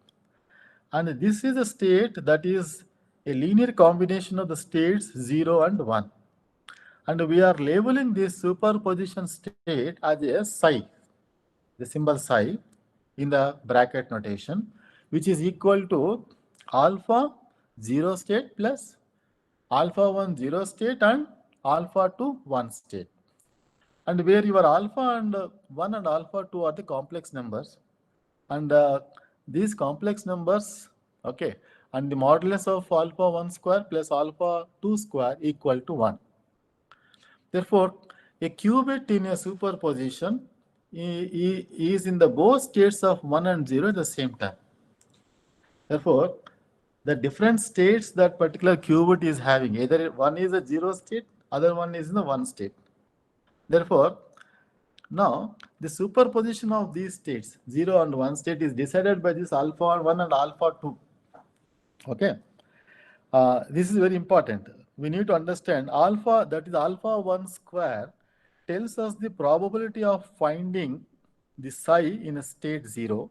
And this is a state that is a linear combination of the states 0 and 1. And we are labeling this superposition state as a psi, the symbol psi in the bracket notation, which is equal to alpha 0 state plus alpha 1 0 state and alpha 2 1 state. And where your alpha and 1 and alpha 2 are the complex numbers, and these complex numbers, okay, and the modulus of alpha 1 square plus alpha 2 square equal to 1. Therefore, a qubit in a superposition is in the both states of 1 and 0 at the same time. Therefore, the different states that particular qubit is having, either one is a 0 state, other one is in the 1 state. Therefore, now the superposition of these states, 0 and 1 state, is decided by this alpha 1 and alpha 2. Okay, this is very important. we need to understand alpha, that is alpha 1 square, tells us the probability of finding the psi in a state 0,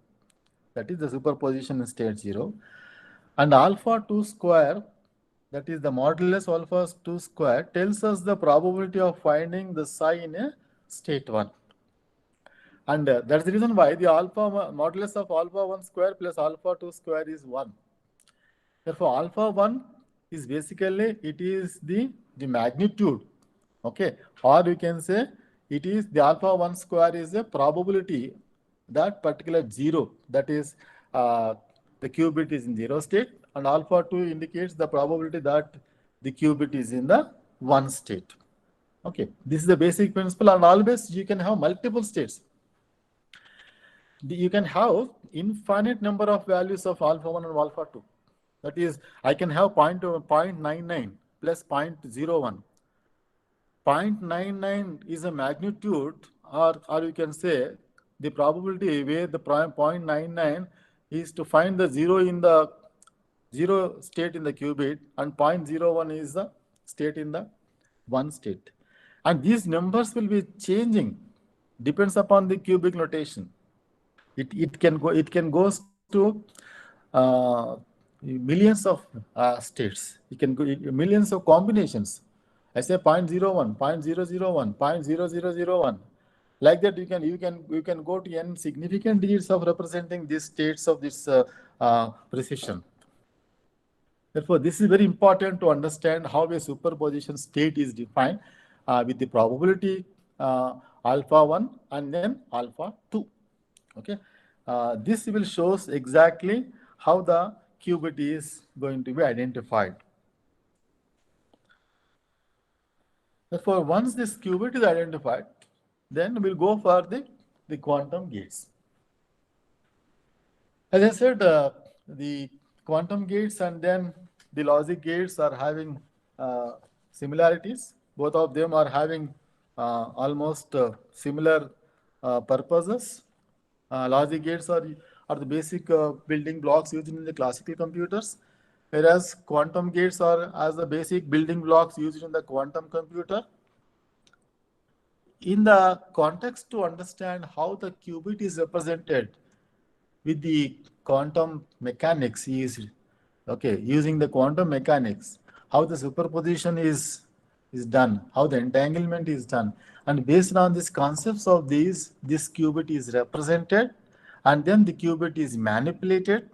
that is the superposition in state 0, and alpha 2 square, that is the modulus alpha 2 square, tells us the probability of finding the psi in a state 1. And that's the reason why the modulus of alpha 1 square plus alpha 2 square is 1. Therefore, alpha 1 is basically, it is the magnitude, okay? Or you can say it is the alpha 1 square is a probability that particular 0, that is the qubit is in 0 state, and alpha 2 indicates the probability that the qubit is in the 1 state. Okay, this is the basic principle, and always you can have multiple states. You can have infinite number of values of alpha 1 and alpha 2. That is, I can have 0.99 plus 0.01. 0.99 is a magnitude, or you can say the probability where the 0.99 is to find the 0 in the 0 state in the qubit, and 0.01 is the state in the 1 state. And these numbers will be changing, depends upon the cubic notation. It can go to millions of states. It can go millions of combinations. I say 0.01, 0.001, 0.0001. Like that, you can go to n significant digits of representing these states of this precision. Therefore, this is very important to understand how a superposition state is defined with the probability alpha 1 and then alpha 2. Okay, this will shows exactly how the qubit is going to be identified. Therefore, once this qubit is identified, then we'll go for the quantum gates. As I said, the quantum gates and then the logic gates are having similarities. Both of them are having almost similar purposes. Logic gates are the basic building blocks used in the classical computers, whereas quantum gates are as the basic building blocks used in the quantum computer. In the context to understand how the qubit is represented with the quantum mechanics is, okay, using the quantum mechanics, how the superposition is done, how the entanglement is done. And based on these concepts of this qubit is represented, and then the qubit is manipulated,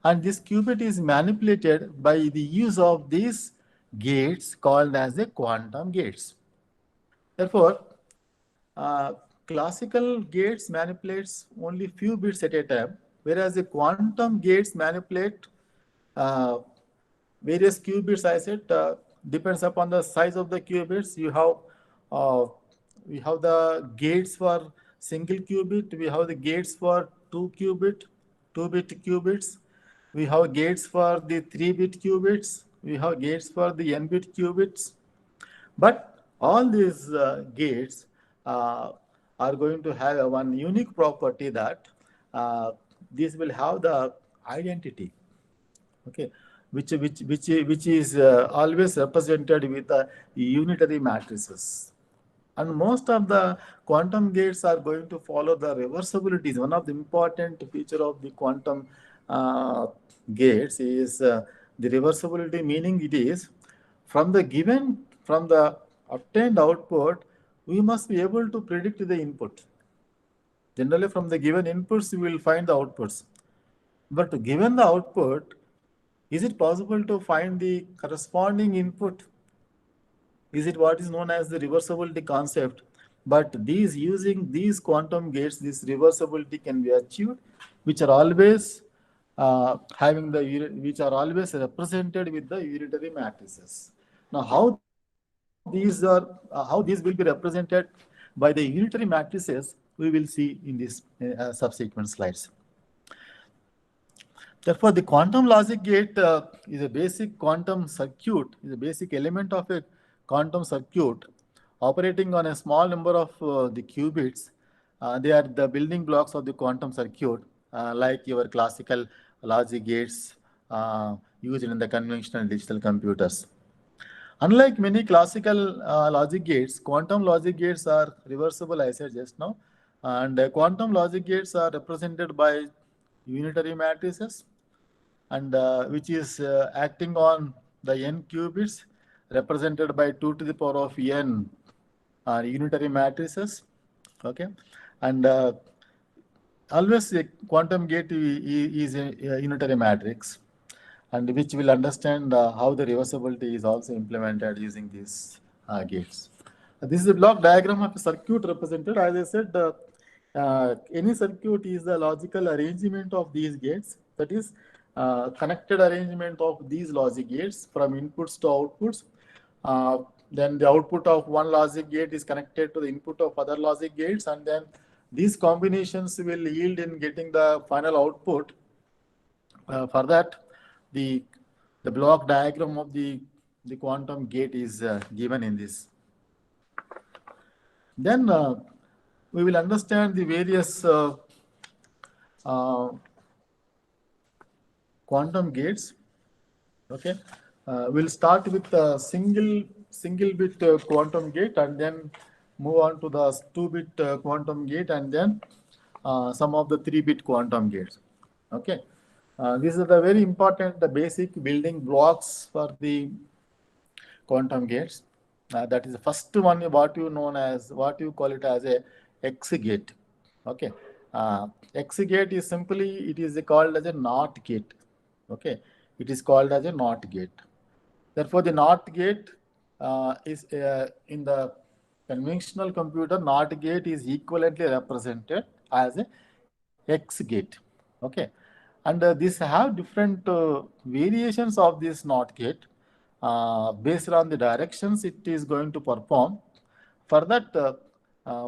and this qubit is manipulated by the use of these gates called as the quantum gates. Therefore, classical gates manipulates only few bits at a time, whereas the quantum gates manipulate various qubits. I said depends upon the size of the qubits. We have the gates for single qubit. We have the gates for 2-bit qubits. We have gates for the 3-bit qubits. We have gates for the n-bit qubits. But all these gates are going to have one unique property, that these will have the identity, okay, which is always represented with the unitary matrices. And most of the quantum gates are going to follow the reversibility. One of the important feature of the quantum gates is the reversibility, meaning it is from the obtained output, we must be able to predict the input. Generally, from the given inputs, we will find the outputs. But given the output, is it possible to find the corresponding input? Is it what is known as the reversibility concept? But using these quantum gates, this reversibility can be achieved, which are always which are always represented with the unitary matrices. Now, how these will be represented by the unitary matrices, we will see in these subsequent slides. Therefore, the quantum logic gate is a basic quantum circuit, is a basic element of a quantum circuit operating on a small number of the qubits. They are the building blocks of the quantum circuit, like your classical logic gates used in the conventional digital computers. Unlike many classical logic gates, quantum logic gates are reversible, I said just now. And quantum logic gates are represented by unitary matrices, and which is acting on the n qubits represented by 2 to the power of n unitary matrices. Okay, and always a quantum gate is a unitary matrix, and which will understand how the reversibility is also implemented using these gates. This is a block diagram of a circuit represented. As I said, any circuit is the logical arrangement of these gates. That is, connected arrangement of these logic gates from inputs to outputs. Then the output of one logic gate is connected to the input of other logic gates, and then these combinations will yield in getting the final output. For that, the block diagram of the quantum gate is given in this. Then we will understand the various quantum gates. Okay, we'll start with a single bit quantum gate, and then move on to the 2-bit quantum gate, and then some of the 3-bit quantum gates. Okay, these are the very important, the basic building blocks for the quantum gates. That is the first one, what you call it as a X gate. Okay, X gate is simply, it is called as a NOT gate. Okay, it is called as a NOT gate. Therefore, the NOT gate is in the conventional computer, NOT gate is equivalently represented as a X gate. Okay, and these have different variations of this NOT gate. Based on the directions it is going to perform. For that,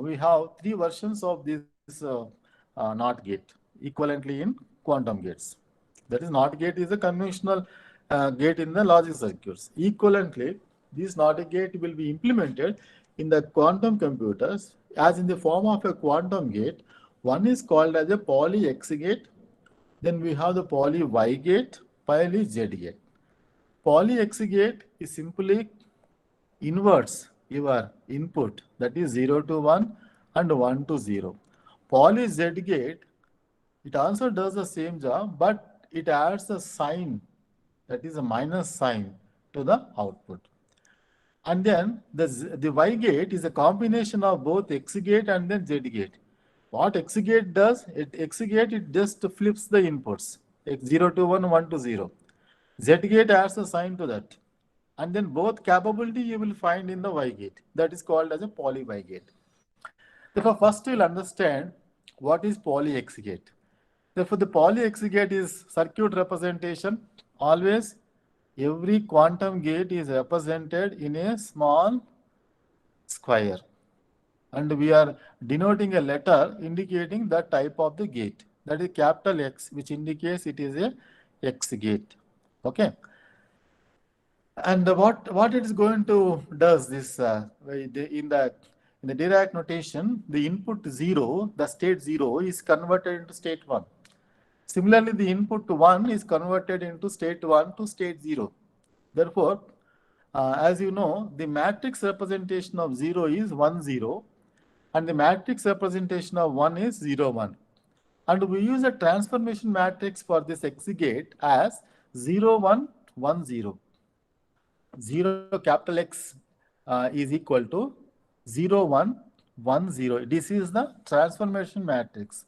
we have 3 versions of this NOT gate equivalently in quantum gates. That is, NOT gate is a conventional gate in the logic circuits. Equivalently, this NOT gate will be implemented in the quantum computers as in the form of a quantum gate. One is called as a poly X gate. Then we have the poly Y gate, poly Z gate. Poly X gate is simply inverts your input, that is 0 to 1 and 1 to 0. Poly Z gate, it also does the same job, but it adds a sign, that is a minus sign to the output. And then the Y gate is a combination of both X gate and then Z gate. What X gate does, it just flips the inputs, 0 to 1, 1 to 0. Z gate adds a sign to that, and then both capability you will find in the Y gate. That is called as a poly Y gate. Therefore, first you will understand what is poly X gate. Therefore, the poly X gate is circuit representation. Always, every quantum gate is represented in a small square, and we are denoting a letter indicating the type of the gate. That is capital X, which indicates it is a X gate. Okay, and what it is going to does this in the Dirac notation, the input 0, the state 0 is converted into state 1. Similarly, the input 1 is converted into state 1 to state 0. Therefore, as you know, the matrix representation of 0 is 1 0, and the matrix representation of 1 is 0 1. And we use a transformation matrix for this X gate as 0 1 1 0. 0 capital X is equal to 0 1 1 0. This is the transformation matrix.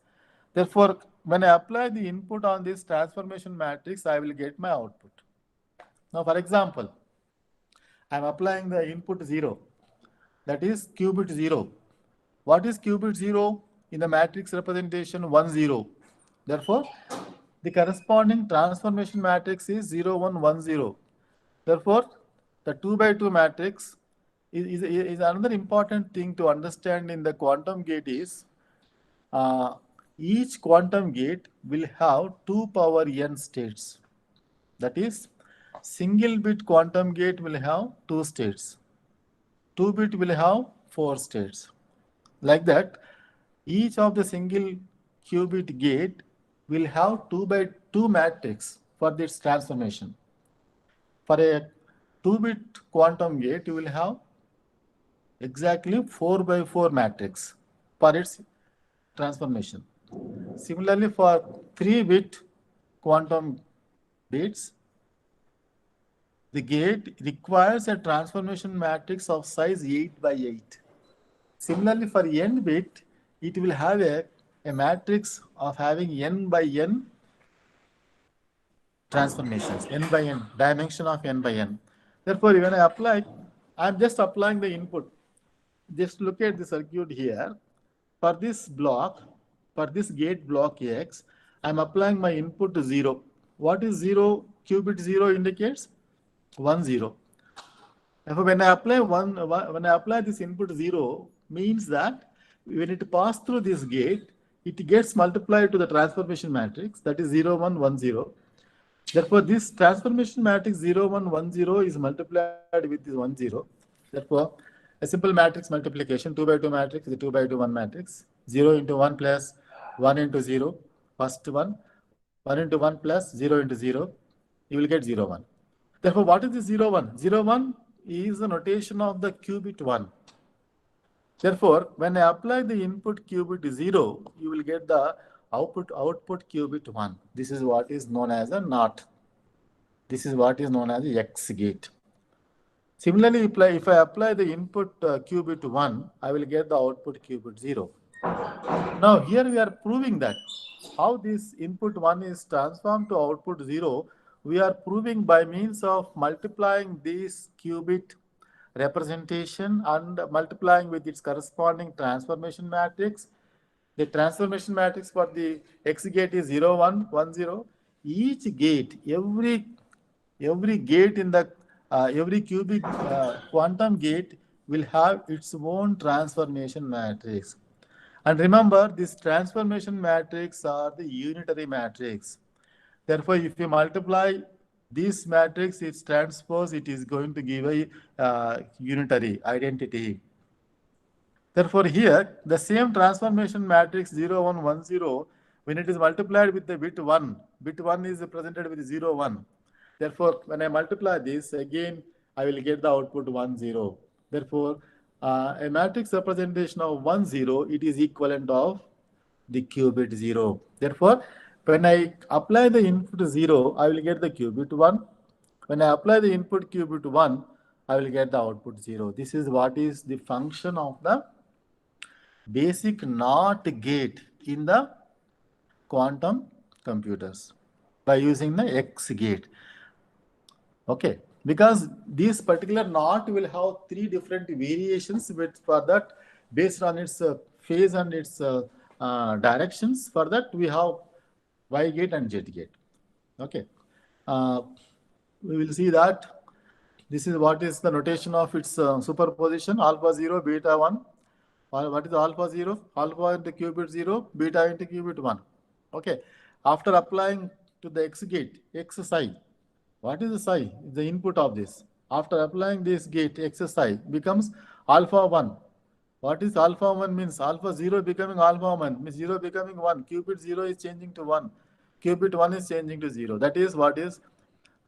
Therefore, when I apply the input on this transformation matrix, I will get my output. Now, for example, I am applying the input 0, that is qubit 0. What is qubit 0 in the matrix representation? 1 0. Therefore, the corresponding transformation matrix is 0 1 1 0. Therefore, the 2 by 2 matrix is another important thing to understand in the quantum gate is each quantum gate will have 2 power n states. That is, single bit quantum gate will have 2 states. 2 bit will have 4 states. Like that, each of the single qubit gate will have 2 by 2 matrix for this transformation. For a 2-bit quantum gate, you will have exactly 4 by 4 matrix for its transformation. Similarly, for 3-bit quantum bits, the gate requires a transformation matrix of size 8 by 8. Similarly, for n bit, it will have a matrix of having n by n transformations, n by n, dimension of n by n. Therefore, when I apply, I'm just applying the input. Just look at the circuit here. For this block, for this gate block X, I'm applying my input to 0. What is 0? Qubit 0 indicates 1, 0. Therefore, when I apply this input 0, means that when it passes through this gate, it gets multiplied to the transformation matrix, that is 0, 1, 1, 0. Therefore, this transformation matrix 0, 1, 1, 0 is multiplied with this 1, 0. Therefore, a simple matrix multiplication, 2 by 2 matrix is a 2 by 2, 1 matrix. 0 into 1 plus 1 into 0, first one. 1 into 1 plus 0 into 0, you will get 0, 1. Therefore, what is the 0, 1? 0, 1 is the notation of the qubit 1. Therefore, when I apply the input qubit 0, you will get the output qubit 1. This is what is known as a NOT. This is what is known as a X gate. Similarly, if I apply the input qubit 1, I will get the output qubit 0. Now, here we are proving that how this input 1 is transformed to output 0, we are proving by means of multiplying this qubit representation and multiplying with its corresponding transformation matrix. The transformation matrix for the X gate is 0, 1, 1, 0. Each gate, every gate in the every cubic quantum gate will have its own transformation matrix. And remember, this transformation matrix are the unitary matrix. Therefore, if you multiply this matrix, its transpose, it is going to give a unitary identity. Therefore, here, the same transformation matrix 0, 1, 1, 0, when it is multiplied with the bit 1 is represented with 0, 1. Therefore, when I multiply this, again, I will get the output 1, 0. Therefore, a matrix representation of 1, 0, it is equivalent of the qubit 0. Therefore, when I apply the input 0, I will get the qubit 1. When I apply the input qubit 1, I will get the output 0. This is what is the function of the basic NOT gate in the quantum computers by using the X gate. Okay, because this particular NOT will have 3 different variations for that based on its phase and its directions. For that, we have Y gate and Z gate. Okay, we will see that this is what is the notation of its superposition, alpha 0, beta 1. What is alpha 0? Alpha into qubit 0, beta into qubit 1. Okay, after applying to the X gate, X psi. What is the psi? The input of this. After applying this gate, X psi becomes alpha 1. What is alpha 1 means? Alpha 0 becoming alpha 1 means 0 becoming 1. Qubit 0 is changing to 1. Qubit 1 is changing to 0. That is what is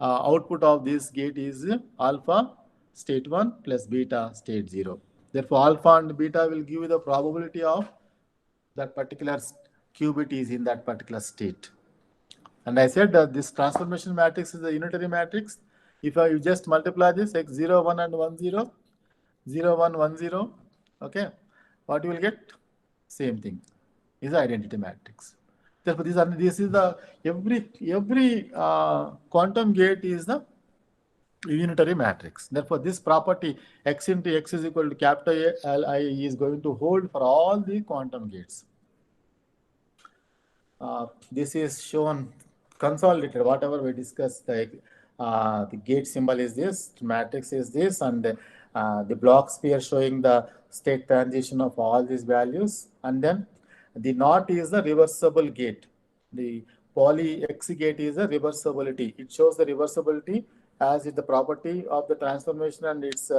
output of this gate is alpha state 1 plus beta state 0. Therefore, alpha and beta will give you the probability of that particular qubit is in that particular state. And I said that this transformation matrix is a unitary matrix. If you just multiply this x 0, 1 and 1, 0, 0, 1, 1, 0, okay, what you will get? Same thing is the identity matrix. Therefore, this is the every quantum gate is the unitary matrix. Therefore, this property x into x is equal to capital Li is going to hold for all the quantum gates. This is shown consolidated. Whatever we discussed, the gate symbol is this, matrix is this, and the block sphere showing the state transition of all these values, and then the NOT is the reversible gate. The poly X gate is a reversibility. It shows the reversibility as is the property of the transformation, and it's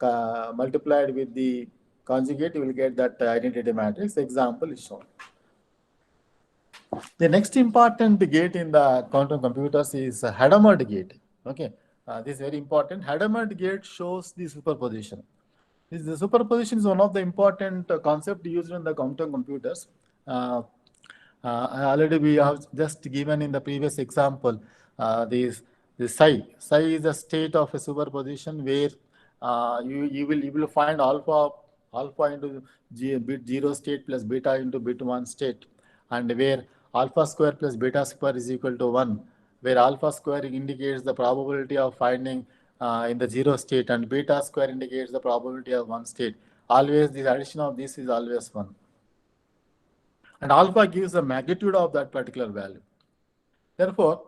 multiplied with the conjugate, you will get that identity matrix. Example is shown. The next important gate in the quantum computers is Hadamard gate. Okay, this is very important. Hadamard gate shows the superposition. The superposition is one of the important concept used in the quantum computers. Already we have just given in the previous example the psi is a state of a superposition where you will find alpha into bit 0 state plus beta into bit 1 state, and where alpha square plus beta square is equal to 1, where alpha square indicates the probability of finding in the 0 state and beta square indicates the probability of 1 state. Always the addition of this is always 1. And alpha gives the magnitude of that particular value. Therefore,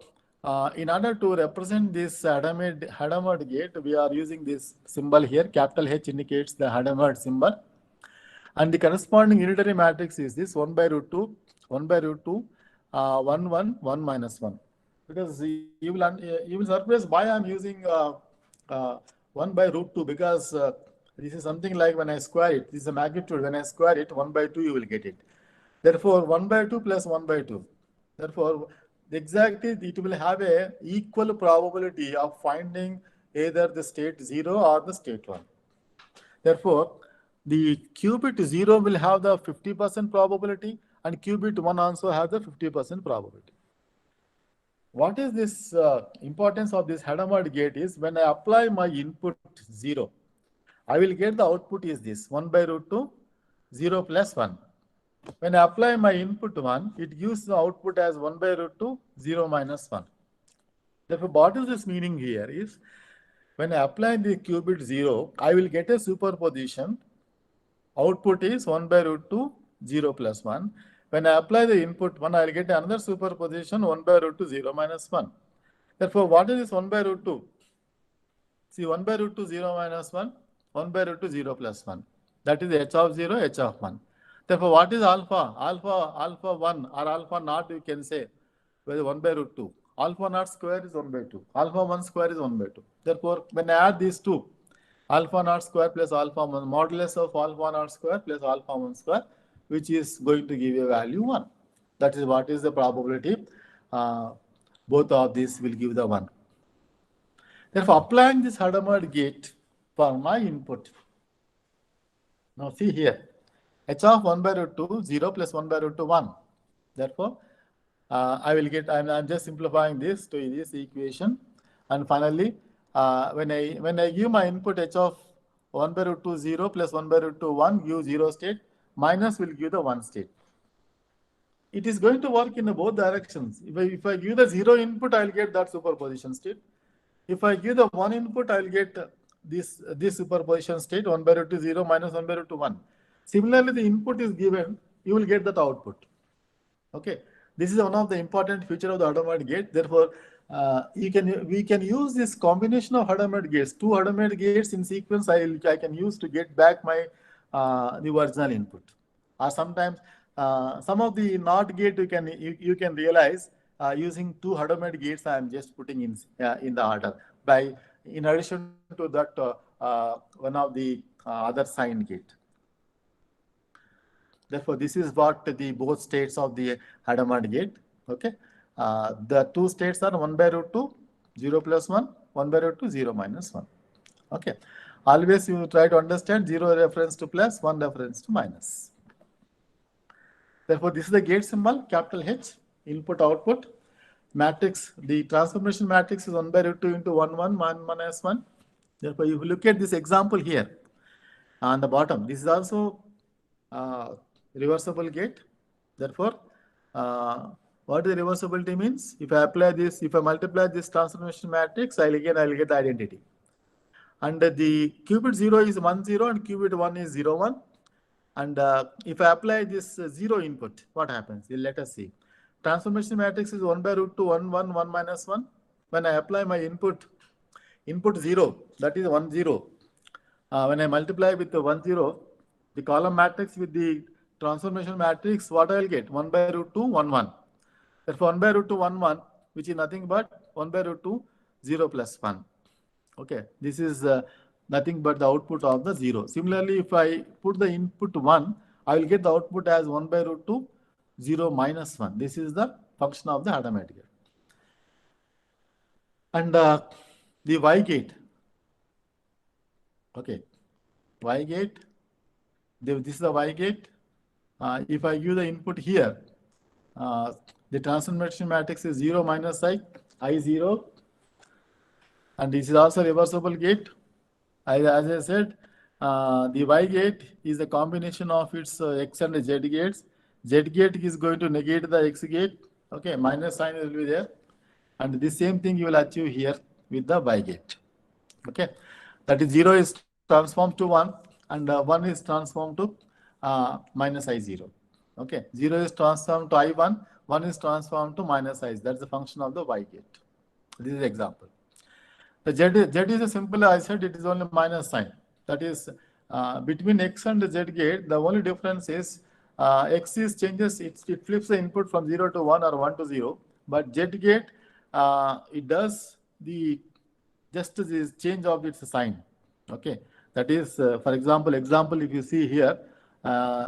in order to represent this Hadamard gate, we are using this symbol here. Capital H indicates the Hadamard symbol. And the corresponding unitary matrix is this 1 by root 2, 1 by root 2, 1, 1, 1 minus 1. Because you will surprise why I am using 1 by root 2, because this is something like when I square it, this is a magnitude. When I square it, 1 by 2, you will get it. Therefore, 1 by 2 plus 1 by 2. Therefore, exactly it will have a equal probability of finding either the state 0 or the state 1. Therefore, the qubit 0 will have the 50% probability and qubit 1 also have the 50% probability. What is this importance of this Hadamard gate is when I apply my input 0, I will get the output is this 1 by root 2, 0 plus 1. When I apply my input 1, it gives the output as 1 by root 2, 0 minus 1. Therefore, what is this meaning here is when I apply the qubit 0, I will get a superposition. Output is 1 by root 2, 0 plus 1. When I apply the input 1, I will get another superposition 1 by root 2, 0 minus 1. Therefore, what is this 1 by root 2? See, 1 by root 2, 0 minus 1, 1 by root 2, 0 plus 1. That is h of 0, h of 1. Therefore, what is alpha? Alpha 1 or alpha naught, you can say, whether 1 by root 2. Alpha naught square is 1 by 2. Alpha 1 square is 1 by 2. Therefore, when I add these two, alpha naught square plus alpha 1, modulus of alpha naught square plus alpha 1 square, which is going to give a value 1. That is what is the probability. Both of these will give the 1. Therefore, applying this Hadamard gate for my input. Now, see here. H of 1 by root 2, 0 plus 1 by root 2, 1. Therefore, I will get, I'm just simplifying this to this equation. And finally, when I give my input h of 1 by root 2, 0 plus 1 by root 2, 1, give 0 state, minus will give the 1 state. It is going to work in both directions. If I give the 0 input, I will get that superposition state. If I give the 1 input, I will get this superposition state, 1 by root 2, 0 minus 1 by root 2, 1. Similarly, the input is given, you will get that output. Okay, this is one of the important feature of the Hadamard gate. Therefore, we can use this combination of Hadamard gates, 2 Hadamard gates in sequence. I can use to get back my the original input. Or sometimes some of the NOT gate you can realize using 2 Hadamard gates. I am just putting in the order by in addition to that one of the other sign gate. Therefore, this is what the both states of the Hadamard gate. Okay, the 2 states are 1 by root 2, 0 plus 1, 1 by root 2, 0 minus 1. Okay, always you try to understand 0 reference to plus, 1 reference to minus. Therefore, this is the gate symbol, capital H, input output matrix. The transformation matrix is 1 by root 2 into 1, 1, 1 minus 1. Therefore, if you look at this example here on the bottom, this is also reversible gate. Therefore, what the reversibility means? If I apply this, if I multiply this transformation matrix, I will get the identity. And the qubit 0 is 1, 0 and qubit 1 is 0, 1. And if I apply this 0 input, what happens? Let us see. Transformation matrix is 1 by root 2, 1, 1, 1 minus 1. When I apply my input 0, that is 1, 0. When I multiply with the 1, 0, the column matrix with the transformation matrix, what I will get? 1 by root 2, 1, 1. Therefore, 1 by root 2, 1, 1, which is nothing but 1 by root 2, 0 plus 1. Okay, this is nothing but the output of the 0. Similarly, if I put the input 1, I will get the output as 1 by root 2, 0 minus 1. This is the function of the Hadamard gate. And the Y gate. Okay, Y gate. This is the Y gate. If I give the input here, the transformation matrix is 0 minus I 0, and this is also reversible gate. As I said, the Y gate is a combination of its X and Z gates. Z gate is going to negate the X gate. Okay, minus sign will be there. And the same thing you will achieve here with the Y gate. Okay, that is 0 is transformed to 1 and 1 is transformed to minus I0. Okay, 0 is transformed to I1, 1 is transformed to minus I. That's the function of the Y gate. This is example. The Z is a simple, I said it is only minus sign. That is between X and Z gate, the only difference is X is changes, it flips the input from 0 to 1 or 1 to 0. But Z gate, it does the just this change of its sign. Okay, that is, for example, if you see here,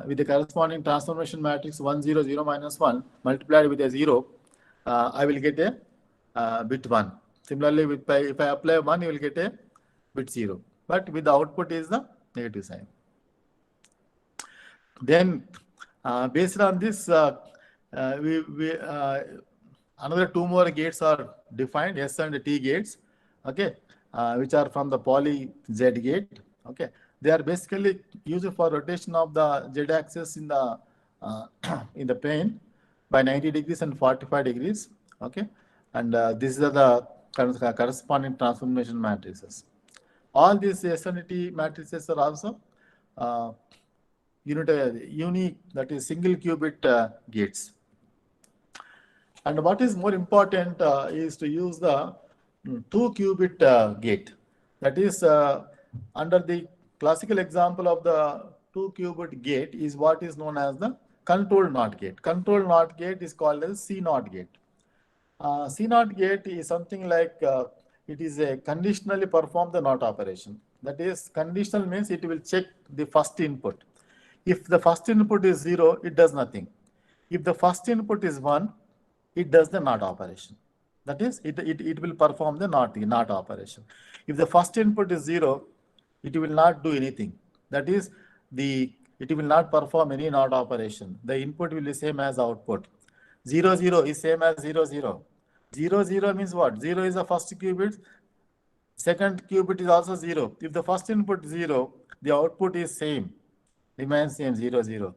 with the corresponding transformation matrix 1, 0, 0 minus 1 multiplied with a 0, I will get a bit 1. Similarly, if I apply 1, you will get a bit 0. But with the output is the negative sign. Then, based on this, another two more gates are defined, S and T gates, okay, which are from the poly Z gate. Okay, they are basically used for rotation of the Z axis in the in the plane by 90 degrees and 45 degrees. Okay, and these are the corresponding transformation matrices. All these S and T matrices are also unique, that is single qubit gates. And what is more important is to use the 2-qubit gate. That is, under the classical example of the 2-qubit gate is what is known as the control NOT gate. Control NOT gate is called as C0 gate. C0 gate is something like it is a conditionally perform the NOT operation. That is, conditional means it will check the first input. If the first input is 0, it does nothing. If the first input is 1, it does the NOT operation. That is, it will perform the NOT operation. If the first input is 0, it will not do anything. That is, it will not perform any NOT operation. The input will be same as output. 0, 0 is same as 0, 0. 0, 0 means what? 0 is the first qubit. Second qubit is also 0. If the first input is 0, the output is same. Remains same, 0, 0.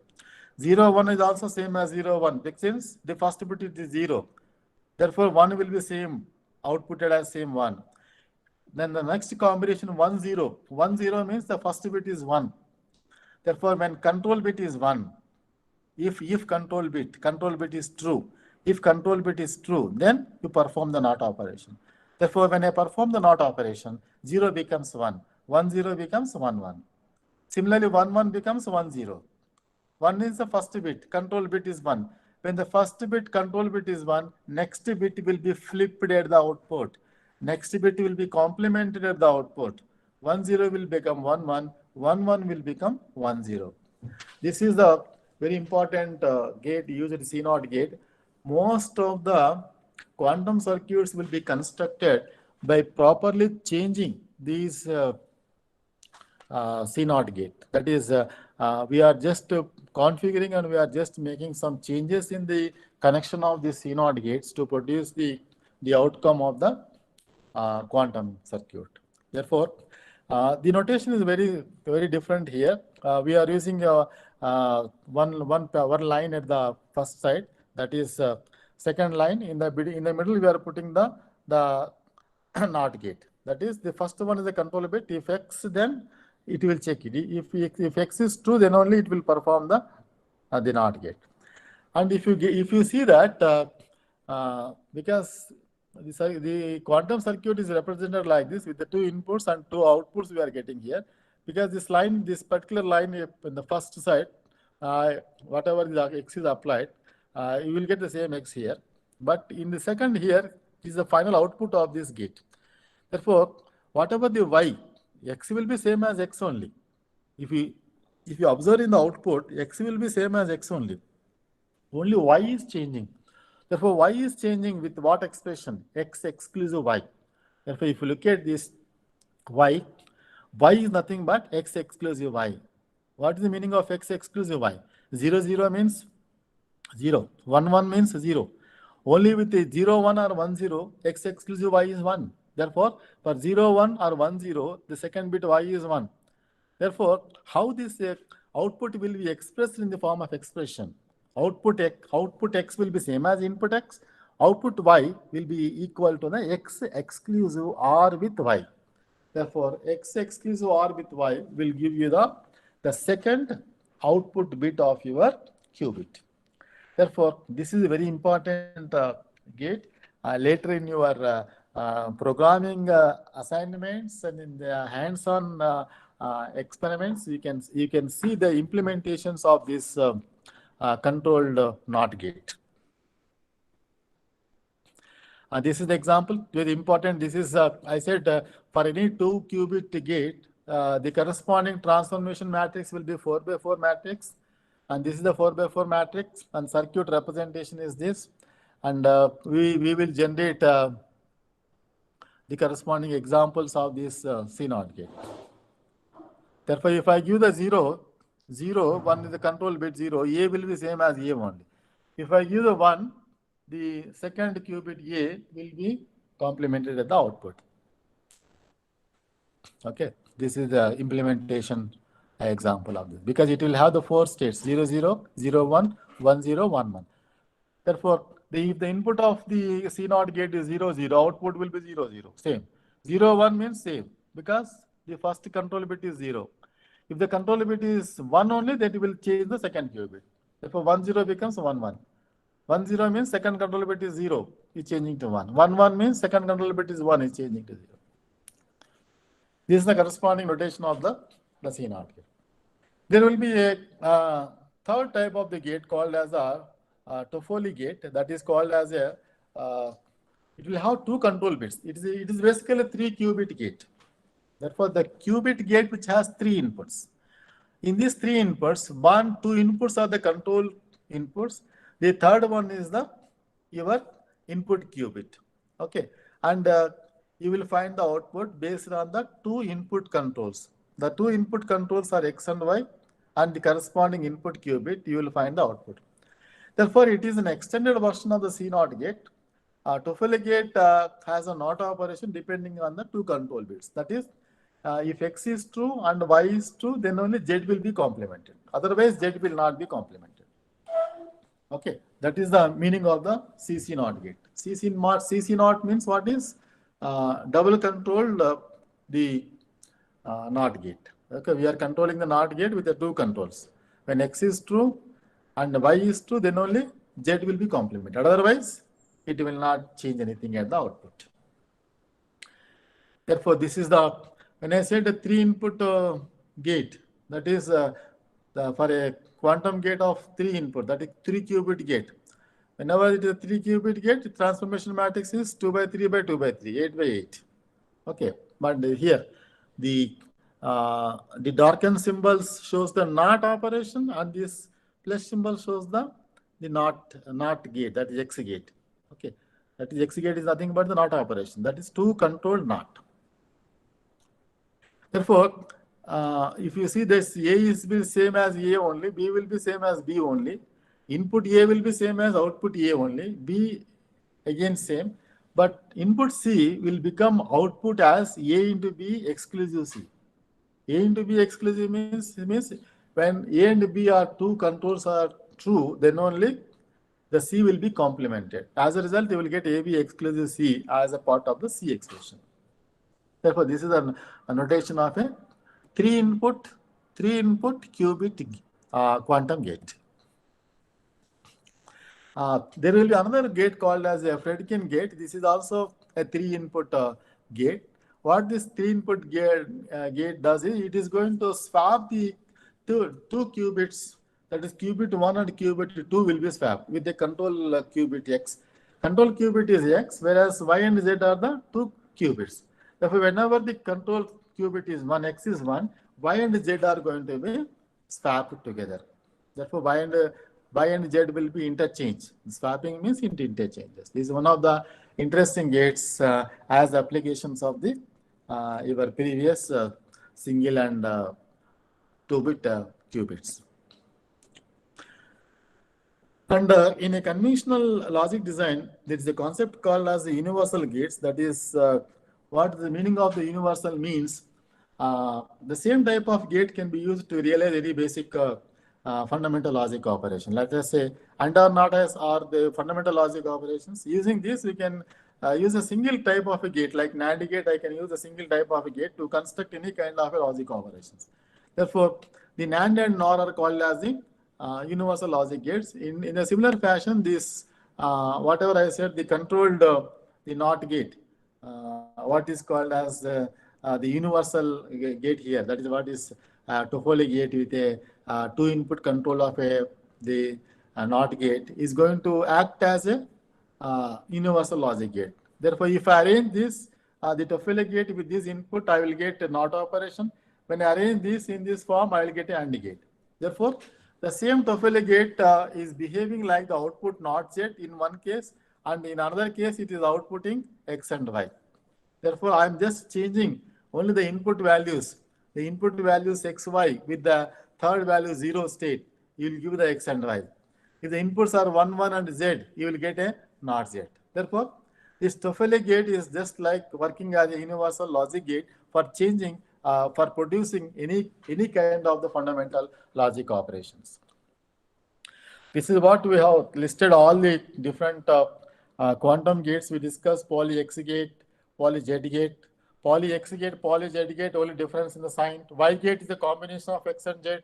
0, 1 is also same as 0, 1. Since the first bit is 0. Therefore, 1 will be same, outputted as same 1. Then the next combination 1, 0. 1, 0 means the first bit is 1. Therefore, when control bit is 1, if control bit is true, if control bit is true, then you perform the NOT operation. Therefore, when I perform the NOT operation, 0 becomes 1. 1, 0 becomes 1, 1. Similarly, 1, 1 becomes 1, 0. 1 is the first bit, control bit is 1. When the first bit, control bit is 1, next bit will be flipped at the output. Next bit will be complemented at the output. 1, 0 will become 1, 1. 1, 1 will become 1, 0. This is the very important gate used in C0 gate. Most of the quantum circuits will be constructed by properly changing these C0 gate. That is, we are just configuring and we are just making some changes in the connection of the C0 gates to produce the outcome of the quantum circuit. Therefore, the notation is very, very different here. We are using one line at the first side. That is second line in the middle. We are putting the NOT gate. That is, the first one is a control bit. If X, then it will check it. If X is true, then only it will perform the NOT gate. And if you see that because the quantum circuit is represented like this with the 2 inputs and 2 outputs we are getting here, because this particular line in the first side, whatever the X is applied, you will get the same X here. But in the second here is the final output of this gate. Therefore, whatever the Y, X will be same as X only. If you observe in the output, X will be same as X only. Only Y is changing. Therefore, Y is changing with what expression? X exclusive Y. Therefore, if you look at this y is nothing but x exclusive y. What is the meaning of x exclusive y? 0, 0 means 0. 1, 1 means 0. Only with the 0, 1 or 1, 0, x exclusive y is 1. Therefore, for 0, 1 or 1, 0, the second bit y is 1. Therefore, how this output will be expressed in the form of expression? Output x will be same as input x. Output y will be equal to the x exclusive or with y. Therefore, x exclusive or with y will give you the second output bit of your qubit. Therefore, this is a very important gate. Later in your programming assignments and in the hands-on experiments, you can see the implementations of this controlled NOT gate. This is the example, very important. This is, I said, for any 2 qubit gate, the corresponding transformation matrix will be 4 by 4 matrix. And this is the 4 by 4 matrix, and circuit representation is this. And we will generate the corresponding examples of this CNOT gate. Therefore, if I give the 0, 0, 1 is the control bit 0, A will be same as A only. If I give the 1, the second qubit A will be complemented at the output. Okay, this is the implementation example of this, because it will have the 4 states 0, 0, 0, 1, 1, 0, 1, 1. Therefore, if the input of the CNOT gate is 0, 0, output will be 0, 0, same. 0, 1 means same, because the first control bit is 0. If the control bit is 1 only, then it will change the second qubit. Therefore, 1, 0 becomes 1, 1. 1, 0 means second control bit is 0, it's changing to 1. 1, 1 means second control bit is 1, it's changing to 0. This is the corresponding notation of the CNOT gate. There will be a third type of the gate called as a Toffoli gate, that is called as a, it will have 2 control bits. It is basically a 3 qubit gate. Therefore, the qubit gate which has 3 inputs. In these 3 inputs, 1, 2 inputs are the control inputs. The third one is your input qubit. Okay, and you will find the output based on the 2 input controls. The 2 input controls are x and y, and the corresponding input qubit, you will find the output. Therefore, it is an extended version of the CNOT gate. Toffoli gate has a NOT operation depending on the 2 control bits. That is, if x is true and y is true, then only z will be complemented. Otherwise, z will not be complemented. Okay, that is the meaning of the CC0 gate. CC0 means what is double controlled the NOT gate. Okay, we are controlling the NOT gate with the 2 controls. When x is true and y is true, then only z will be complemented. Otherwise, it will not change anything at the output. Therefore, this is when I said a 3 input gate, that is for a quantum gate of 3 input, that is 3 qubit gate. Whenever it is a 3 qubit gate, the transformation matrix is 2 by 3 by 2 by 3, 8 by 8. Okay, but here the darkened symbols shows the NOT operation, and this plus symbol shows the NOT gate, that is X gate. Okay, that is X gate is nothing but the NOT operation. That is 2 controlled NOT. Therefore, if you see this, A is be same as A only, B will be same as B only. Input A will be same as output A only. B again same, but input C will become output as A into B exclusive C. A into B exclusive means when A and B are 2 controls are true, then only the C will be complemented. As a result, you will get AB exclusive C as a part of the C expression. Therefore, this is a notation of a 3 input qubit quantum gate. There will be another gate called as a Fredkin gate. This is also a 3 input gate. What this 3 input gate does is it is going to swap the two qubits, that is qubit 1 and qubit 2 will be swapped with the control qubit x. Control qubit is x, whereas y and z are the 2 qubits. Therefore, whenever the control qubit is 1, x is 1, y and z are going to be swapped together. Therefore, y and Y and Z will be interchanged. Swapping means it interchanges. This is one of the interesting gates as applications of the your previous single and 2-bit qubits. And in a conventional logic design, there is a concept called as the universal gates. That is what the meaning of the universal means. The same type of gate can be used to realize any basic fundamental logic operation. Let us say AND or NOT as are the fundamental logic operations. Using this, we can use a single type of a gate, like NAND gate. I can use a single type of a gate to construct any kind of a logic operations. Therefore, the NAND and NOR are called as the universal logic gates. In a similar fashion, this whatever I said, the controlled the NOT gate, what is called as the universal gate here. That is what is Toffoli gate with a 2-input control of the NOT gate is going to act as a universal logic gate. Therefore, if I arrange this, the Toffoli gate with this input, I will get a NOT operation. When I arrange this in this form, I will get an AND gate. Therefore, the same Toffoli gate is behaving like the output NOT Z in one case, and in another case, it is outputting X and Y. Therefore, I am just changing only the input values. The input values X, Y with the third value 0 state, you will give the X and Y. If the inputs are 1, 1 and Z, you will get a NOT Z. Therefore, this Toffoli gate is just like working as a universal logic gate for changing, for producing any kind of the fundamental logic operations. This is what we have listed all the different quantum gates. We discussed poly X gate, poly Z gate, poly X gate, poly Z gate, only difference in the sign. Y gate is a combination of X and Z.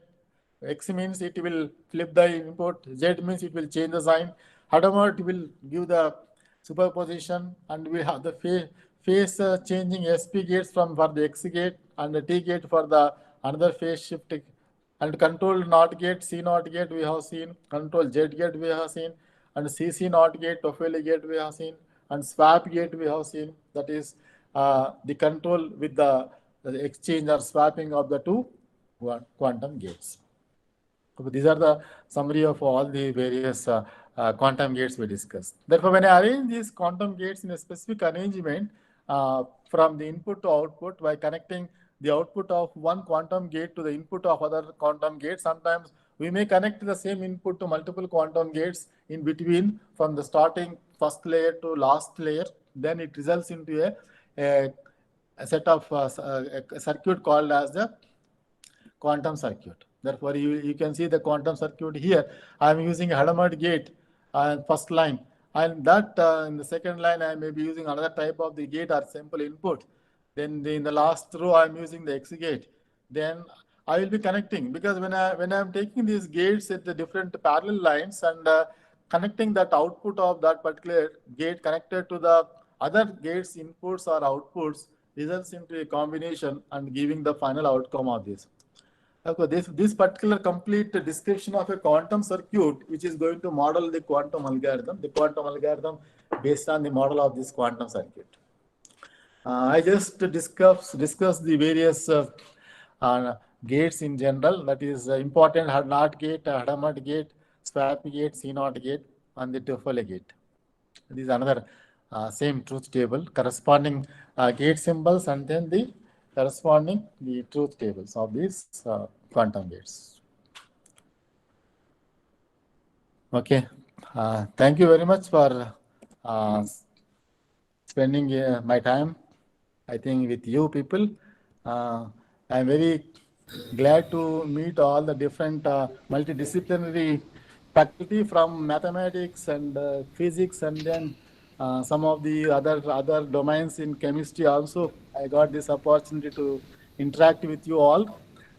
X means it will flip the input, Z means it will change the sign. Hadamard will give the superposition, and we have the phase changing SP gates for the X gate, and the T gate for the another phase shift. And control NOT gate, C NOT gate we have seen, control Z gate we have seen, and CC NOT gate, Toffoli gate we have seen, and swap gate we have seen. That is the control with the exchange or swapping of the two quantum gates. So these are the summary of all the various quantum gates we discussed. Therefore, when I arrange these quantum gates in a specific arrangement from the input to output by connecting the output of one quantum gate to the input of other quantum gate, sometimes we may connect the same input to multiple quantum gates in between from the starting first layer to last layer. Then it results into a set of a circuit called as the quantum circuit. Therefore, you can see the quantum circuit here. I am using a Hadamard gate first line, and that in the second line I may be using another type of the gate or simple input. Then in the last row I am using the X gate. Then I will be connecting, because when I am taking these gates at the different parallel lines and connecting that output of that particular gate connected to the other gates inputs or outputs results into a combination and giving the final outcome of this. Okay, this particular complete description of a quantum circuit, which is going to model the quantum algorithm based on the model of this quantum circuit. I just discuss the various gates in general. That is important NOT gate, Hadamard gate, swap gate, C NOT gate, and the Toffoli gate. This is another same truth table, corresponding gate symbols, and then the corresponding the truth tables of these quantum gates. Okay, thank you very much for spending my time, I think, with you people. I'm very glad to meet all the different multidisciplinary faculty from mathematics and physics, and then some of the other domains in chemistry also. I got this opportunity to interact with you all.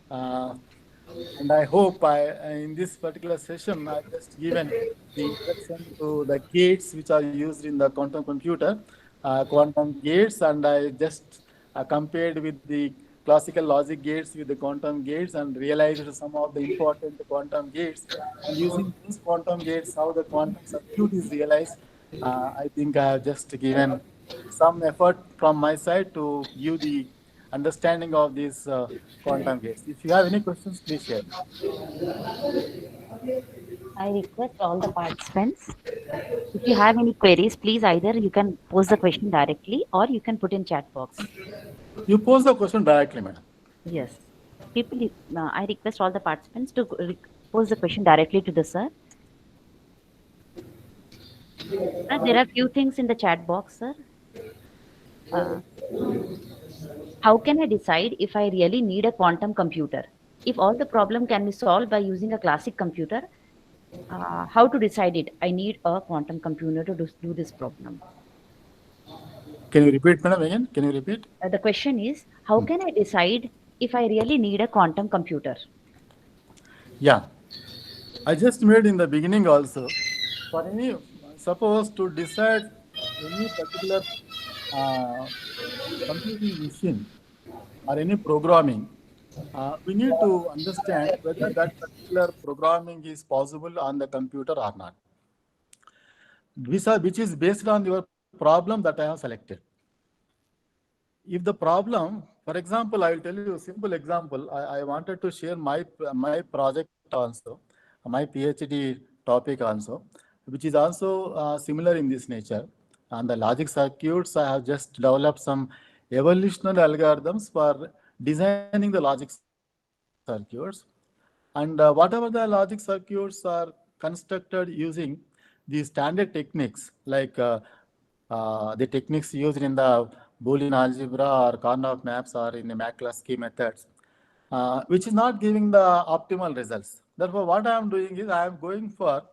And I hope in this particular session, I just given the introduction to the gates which are used in the quantum computer, quantum gates, and I just compared with the classical logic gates with the quantum gates and realized some of the important quantum gates. And using these quantum gates, how the quantum circuit is realized, I think I have just given some effort from my side to give the understanding of these quantum gates. If you have any questions, please share. I request all the participants. If you have any queries, please either you can post the question directly or you can put in chat box. You pose the question directly, madam. Yes. People, I request all the participants to pose the question directly to the sir. Sir, there are few things in the chat box, sir. Uh, how can I decide if I really need a quantum computer? If all the problem can be solved by using a classic computer, how to decide it? I need a quantum computer to do this problem. Can you repeat, madam, again? Can you repeat? The question is, how can I decide if I really need a quantum computer? Yeah. I just made in the beginning also. For any, suppose to decide any particular uh, computing machine or any programming, we need to understand whether that particular programming is possible on the computer or not. Which is based on your problem that I have selected. If the problem, for example, I will tell you a simple example. I wanted to share my project also, my PhD topic also, which is also similar in this nature. On the logic circuits, I have just developed some evolutionary algorithms for designing the logic circuits. And whatever the logic circuits are constructed using the standard techniques like the techniques used in the Boolean algebra or Karnaugh maps or in the McCluskey methods, which is not giving the optimal results. Therefore, what I am doing is I am going for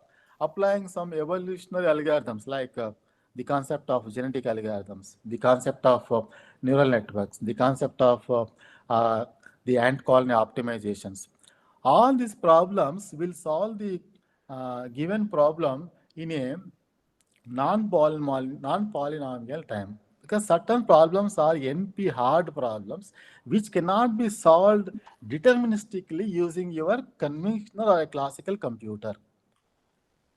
applying some evolutionary algorithms like the concept of genetic algorithms, the concept of neural networks, the concept of the ant colony optimizations. All these problems will solve the given problem in a non-polynomial time, because certain problems are NP hard problems which cannot be solved deterministically using your conventional or a classical computer.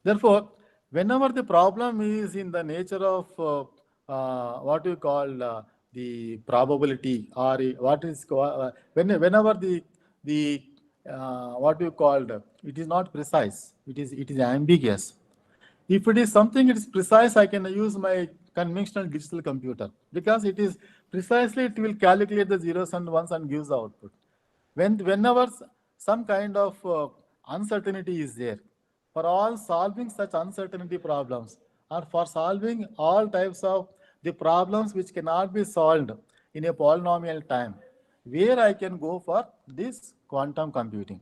Therefore, whenever the problem is in the nature of what you call the probability, or what is whenever the what you called, it is not precise, it is ambiguous. If it is something it is precise, I can use my conventional digital computer, because it is precisely, it will calculate the zeros and ones and gives the output. Whenever some kind of uncertainty is there, for all solving such uncertainty problems, or for solving all types of the problems which cannot be solved in a polynomial time, where I can go for this quantum computing.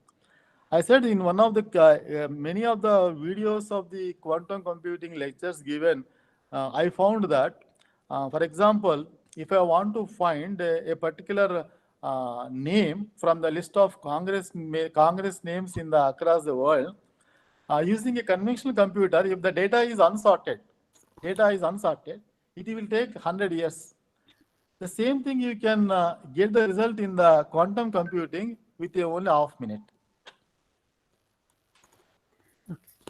I said in one of the many of the videos of the quantum computing lectures given, I found that, for example, if I want to find a particular name from the list of Congress names in the across the world, using a conventional computer, if the data is unsorted, it will take 100 years. The same thing you can get the result in the quantum computing with only half minute.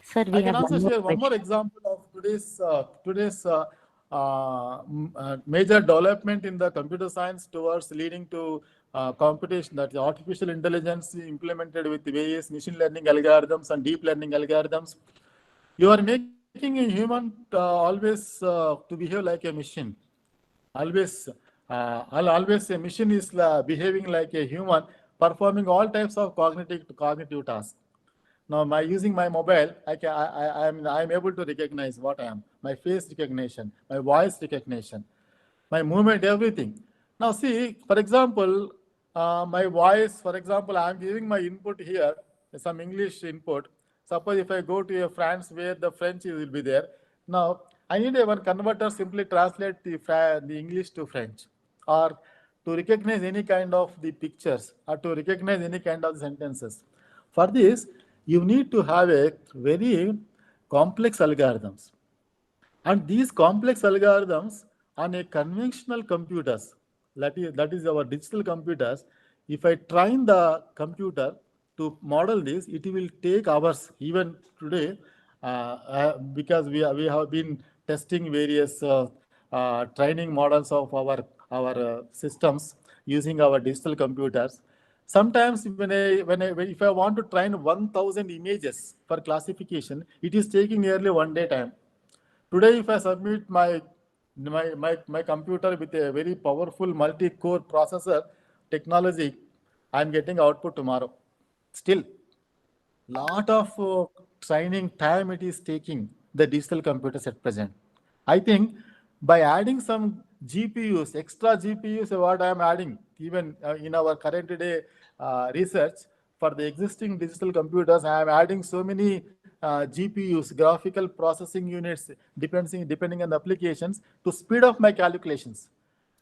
Sir, we I can have also one more share one more question. example of today's major development in the computer science towards leading to computation, that is artificial intelligence implemented with various machine learning algorithms and deep learning algorithms. You are making a human always to behave like a machine. Always, always a machine is behaving like a human, performing all types of cognitive tasks. Now, by using my mobile, I'm able to recognize what I am, my face recognition, my voice recognition, my movement, everything. Now, see, for example, my voice, for example, I'm giving my input here, some English input. Suppose if I go to a France where the French will be there. Now, I need a one converter simply translate the English to French, or to recognize any kind of the pictures, or to recognize any kind of sentences. For this, you need to have a very complex algorithms. And these complex algorithms on a conventional computers, that is our digital computers, if I train the computer to model this, it will take hours. Even today, because we have been testing various training models of our systems using our digital computers. Sometimes if I want to train 1,000 images for classification, it is taking nearly 1 day time. Today, if I submit my computer with a very powerful multi-core processor technology, I'm getting output tomorrow. Still, lot of training time it is taking the digital computers at present. I think by adding some GPUs, extra GPUs, what I am adding, even in our current day research for the existing digital computers, I am adding so many GPUs, graphical processing units, depending on the applications, to speed up my calculations.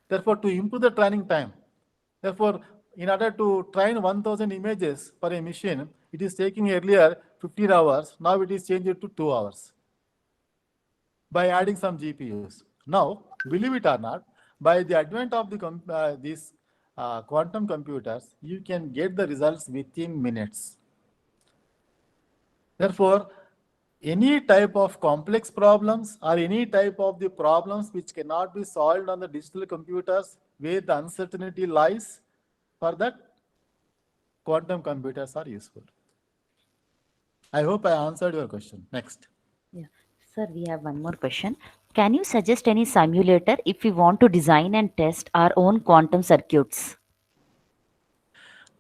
Therefore, to improve the training time. Therefore, in order to train 1,000 images per a machine, it is taking earlier 15 hours. Now it is changed to 2 hours by adding some GPUs. Now, believe it or not, by the advent of these quantum computers, you can get the results within minutes. Therefore, any type of complex problems or any type of the problems which cannot be solved on the digital computers where the uncertainty lies, for that quantum computers are useful. I hope I answered your question. Next. Yeah. Sir, we have one more question. Can you suggest any simulator if we want to design and test our own quantum circuits?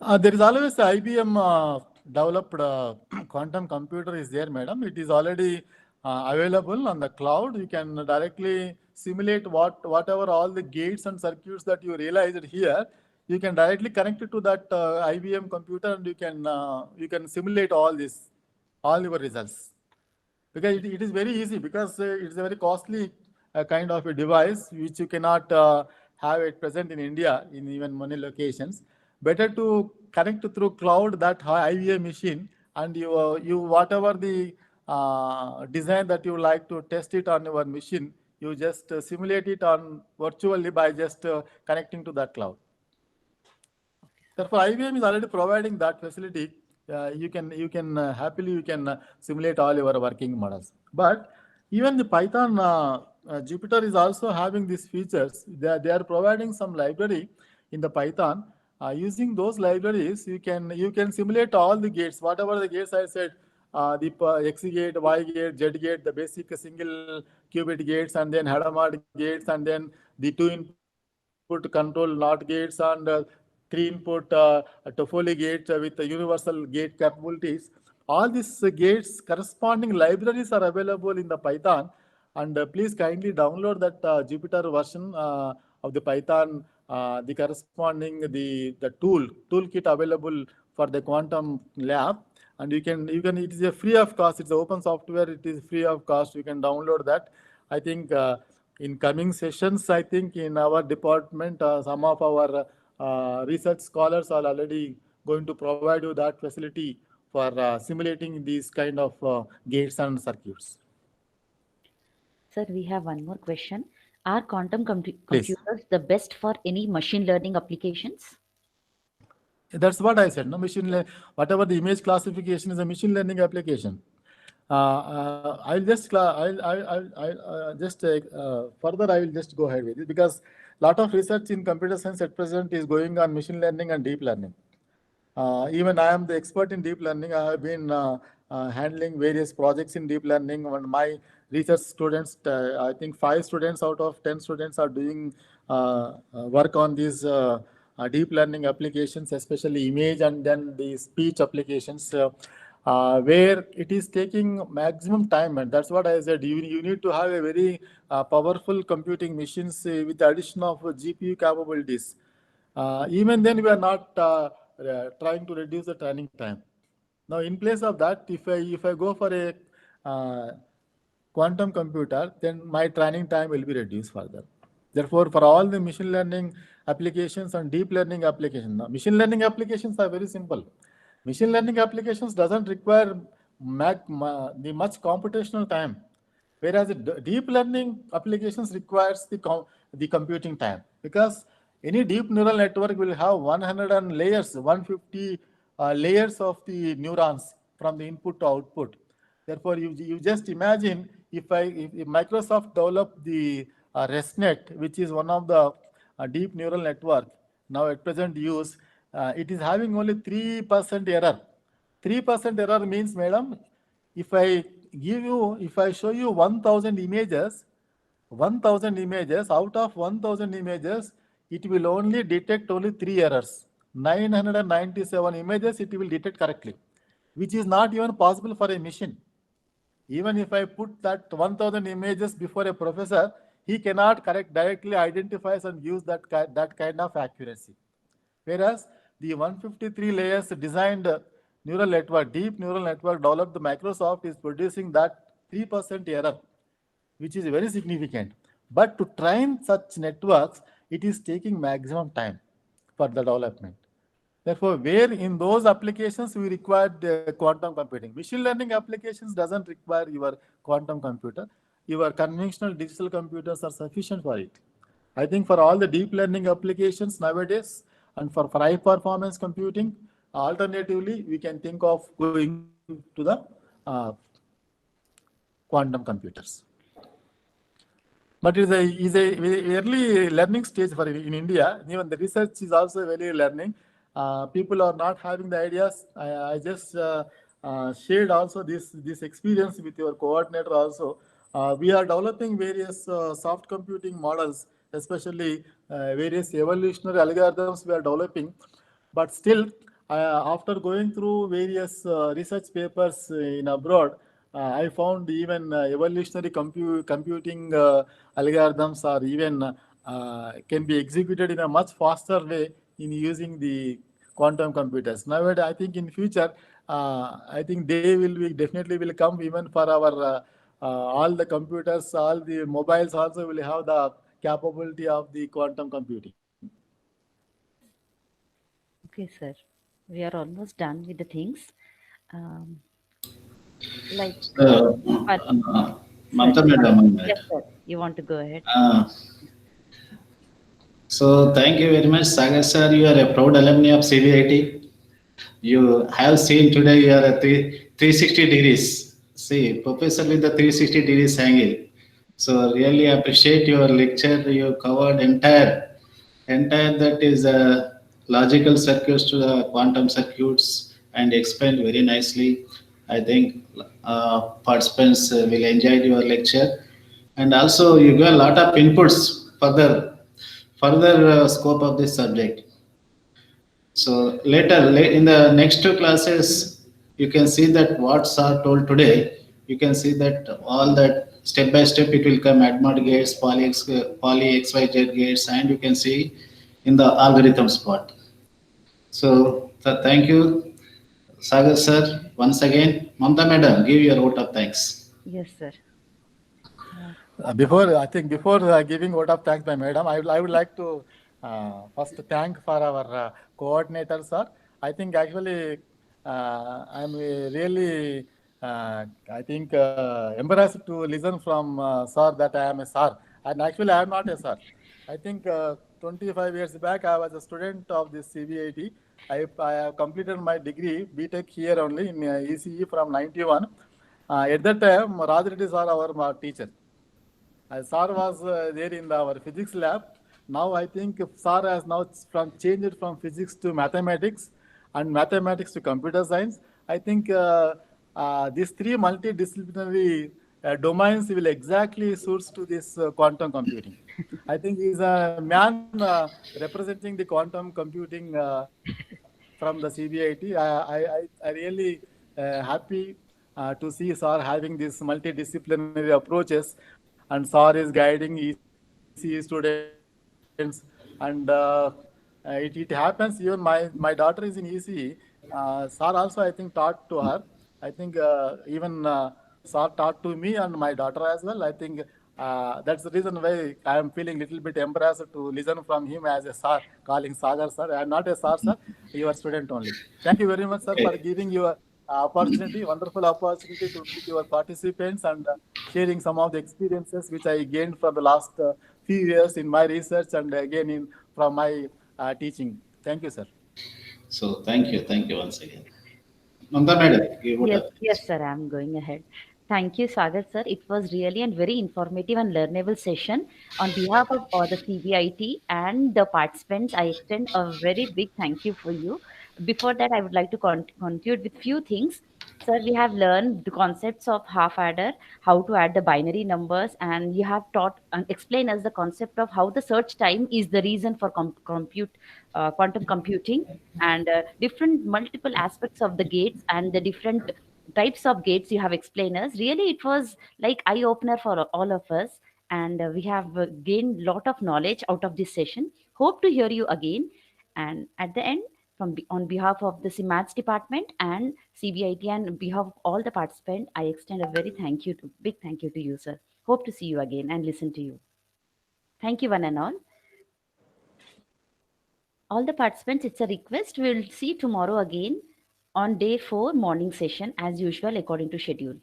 There is always a IBM developed quantum computer is there, madam. It is already available on the cloud. You can directly simulate whatever all the gates and circuits that you realized here. You can directly connect it to that IBM computer, and you can simulate all your results. Because it is very easy, because it's a very costly kind of a device which you cannot have it present in India in even many locations. Better to connect through cloud that IVA machine, and you whatever the design that you like to test it on your machine, you just simulate it on virtually by just connecting to that cloud. Therefore, IBM is already providing that facility. You can happily simulate all your working models. But even the Python Jupyter is also having these features. They are providing some library in the Python. Using those libraries, you can simulate all the gates, whatever the gates I said, the X gate, Y gate, Z gate, the basic single qubit gates, and then Hadamard gates, and then the 2-input control NOT gates, and 3-input Toffoli gate with the universal gate capabilities. All these gates corresponding libraries are available in the Python, and please kindly download that Jupyter version of the Python, the corresponding the toolkit available for the quantum lab. And you can it is a free of cost. It's open software. It is free of cost. You can download that. I think in coming sessions, I think in our department, some of our research scholars are already going to provide you that facility for simulating these kind of gates and circuits. Sir, we have one more question. Are quantum Please. computers the best for any machine learning applications? That's what I said. No, whatever the image classification is a machine learning application. I'll just further I will just go ahead with it, because a lot of research in computer science at present is going on machine learning and deep learning. Even I am the expert in deep learning. I have been handling various projects in deep learning. When my research students, I think 5 students out of 10 students are doing work on these deep learning applications, especially image and then the speech applications, where it is taking maximum time. And that's what I said. You need to have a very powerful computing machines with the addition of GPU capabilities. Even then, we are not trying to reduce the training time. Now, in place of that, if I go for a quantum computer, then my training time will be reduced further. Therefore, for all the machine learning applications and deep learning applications, now, machine learning applications are very simple. Machine learning applications doesn't require the much computational time, whereas deep learning applications requires the computing time, because any deep neural network will have 100 layers, 150 layers of the neurons from the input to output. Therefore, you just imagine if Microsoft developed the ResNet, which is one of the deep neural network now at present use, it is having only 3% error. 3% error means, madam, if I show you 1000 images, 1000 images, out of 1000 images, it will only detect only 3 errors. 997 images it will detect correctly, which is not even possible for a machine. Even if I put that 1000 images before a professor, he cannot correct directly identifies and use that kind of accuracy. Whereas the 153 layers designed neural network, deep neural network developed by Microsoft is producing that 3% error, which is very significant. But to train such networks, it is taking maximum time for the development. Therefore, where in those applications we require quantum computing. Machine learning applications doesn't require your quantum computer. Your conventional digital computers are sufficient for it. I think for all the deep learning applications nowadays and for high performance computing, alternatively, we can think of going to the quantum computers. But it is a early learning stage for in India. Even the research is also very learning. People are not having the ideas. I just shared also this experience with your coordinator also. We are developing various soft computing models, especially various evolutionary algorithms we are developing. But still, after going through various research papers in abroad, I found even evolutionary computing algorithms are even can be executed in a much faster way in using the quantum computers. Nowadays, I think in future, I think they will be definitely will come even for our all the computers, all the mobiles also will have the capability of the quantum computing. Okay, sir. We are almost done with the things. Um, like, but, Mamta sir, madam, one minute. yes, sir. You want to go ahead? So thank you very much, Sagar sir. You are a proud alumni of CBIT. You have seen today you are a 360 degrees. See, professor with the 360 degrees angle. So really appreciate your lecture. You covered entire that is logical circuits to the quantum circuits and explained very nicely. I think participants will enjoy your lecture, and also you got a lot of inputs further scope of this subject. So later in the next two classes, you can see that what's are told today. You can see that all that step by step it will come ADMOD gates, poly XYZ gates, and you can see in the algorithms part. So thank you, Sagar sir, once again. Mamta madam, give your vote of thanks. Yes, sir. Before giving vote of thanks by madam, I would like to first thank for our coordinator, sir. I think actually I'm really I think embarrassed to listen from sir that I am a sir, and actually I am not a sir. I think 25 years back I was a student of this CBIT. I have completed my degree BTech here only in ECE from 91. At that time, Raj Reddy sir our teacher. Sir was there in our physics lab. Now I think Sir has now changed from physics to mathematics and mathematics to computer science. I think these three multidisciplinary domains will exactly suits to this quantum computing. I think he's a man representing the quantum computing from the CBIT. I really happy to see Sir having these multidisciplinary approaches, and Sir is guiding ECE students. And it happens even my daughter is in ECE. Sir also I think taught to her. I think even Sir taught to me and my daughter as well. I think that's the reason why I am feeling little bit embarrassed to listen from him as a sir, calling Sagar sir. I am not a sir, sir. You are student only. Thank you very much, sir, for giving your opportunity, wonderful opportunity to meet your participants and sharing some of the experiences which I gained from the last few years in my research and again from my teaching. Thank you, sir. So thank you once again. Mamta madam, give vote Yes, of thanks. yes, sir. I'm going ahead. Thank you, Sagar sir. It was really a very informative and learnable session. On behalf of all the CBIT and the participants, I extend a very big thank you for you. Before that, I would like to conclude with few things. Sir, we have learned the concepts of half adder, how to add the binary numbers, and you have taught and explained us the concept of how the search time is the reason for quantum computing, and different multiple aspects of the gates and the different types of gates you have explained us. Really, it was like eye opener for all of us, and we have gained lot of knowledge out of this session. Hope to hear you again. And at the end, on behalf of the CMATS department and CBIT and on behalf of all the participants, I extend a very big thank you to you, sir. Hope to see you again and listen to you. Thank you, one and all. All the participants, it's a request. We'll see tomorrow again on day 4 morning session as usual according to schedule.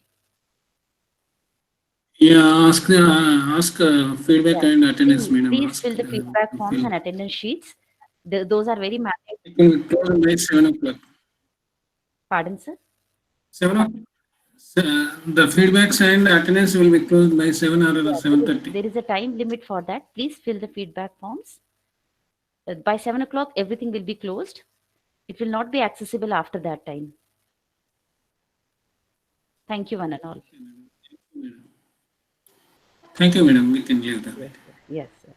Yeah, ask feedback Yes. and attendance, Please, madam. please Ask. fill the feedback forms and attendance sheets. Those are very mandatory. It will close by 7 o'clock. Pardon, sir? 7 o'clock. The feedbacks and attendance will be closed by 7 or Yeah, 7:30. there is a time limit for that. Please fill the feedback forms. By 7 o'clock, everything will be closed. It will not be accessible after that time. Thank you, one and all. Thank you, madam. We can use that. Yes, sir. Yes, sir.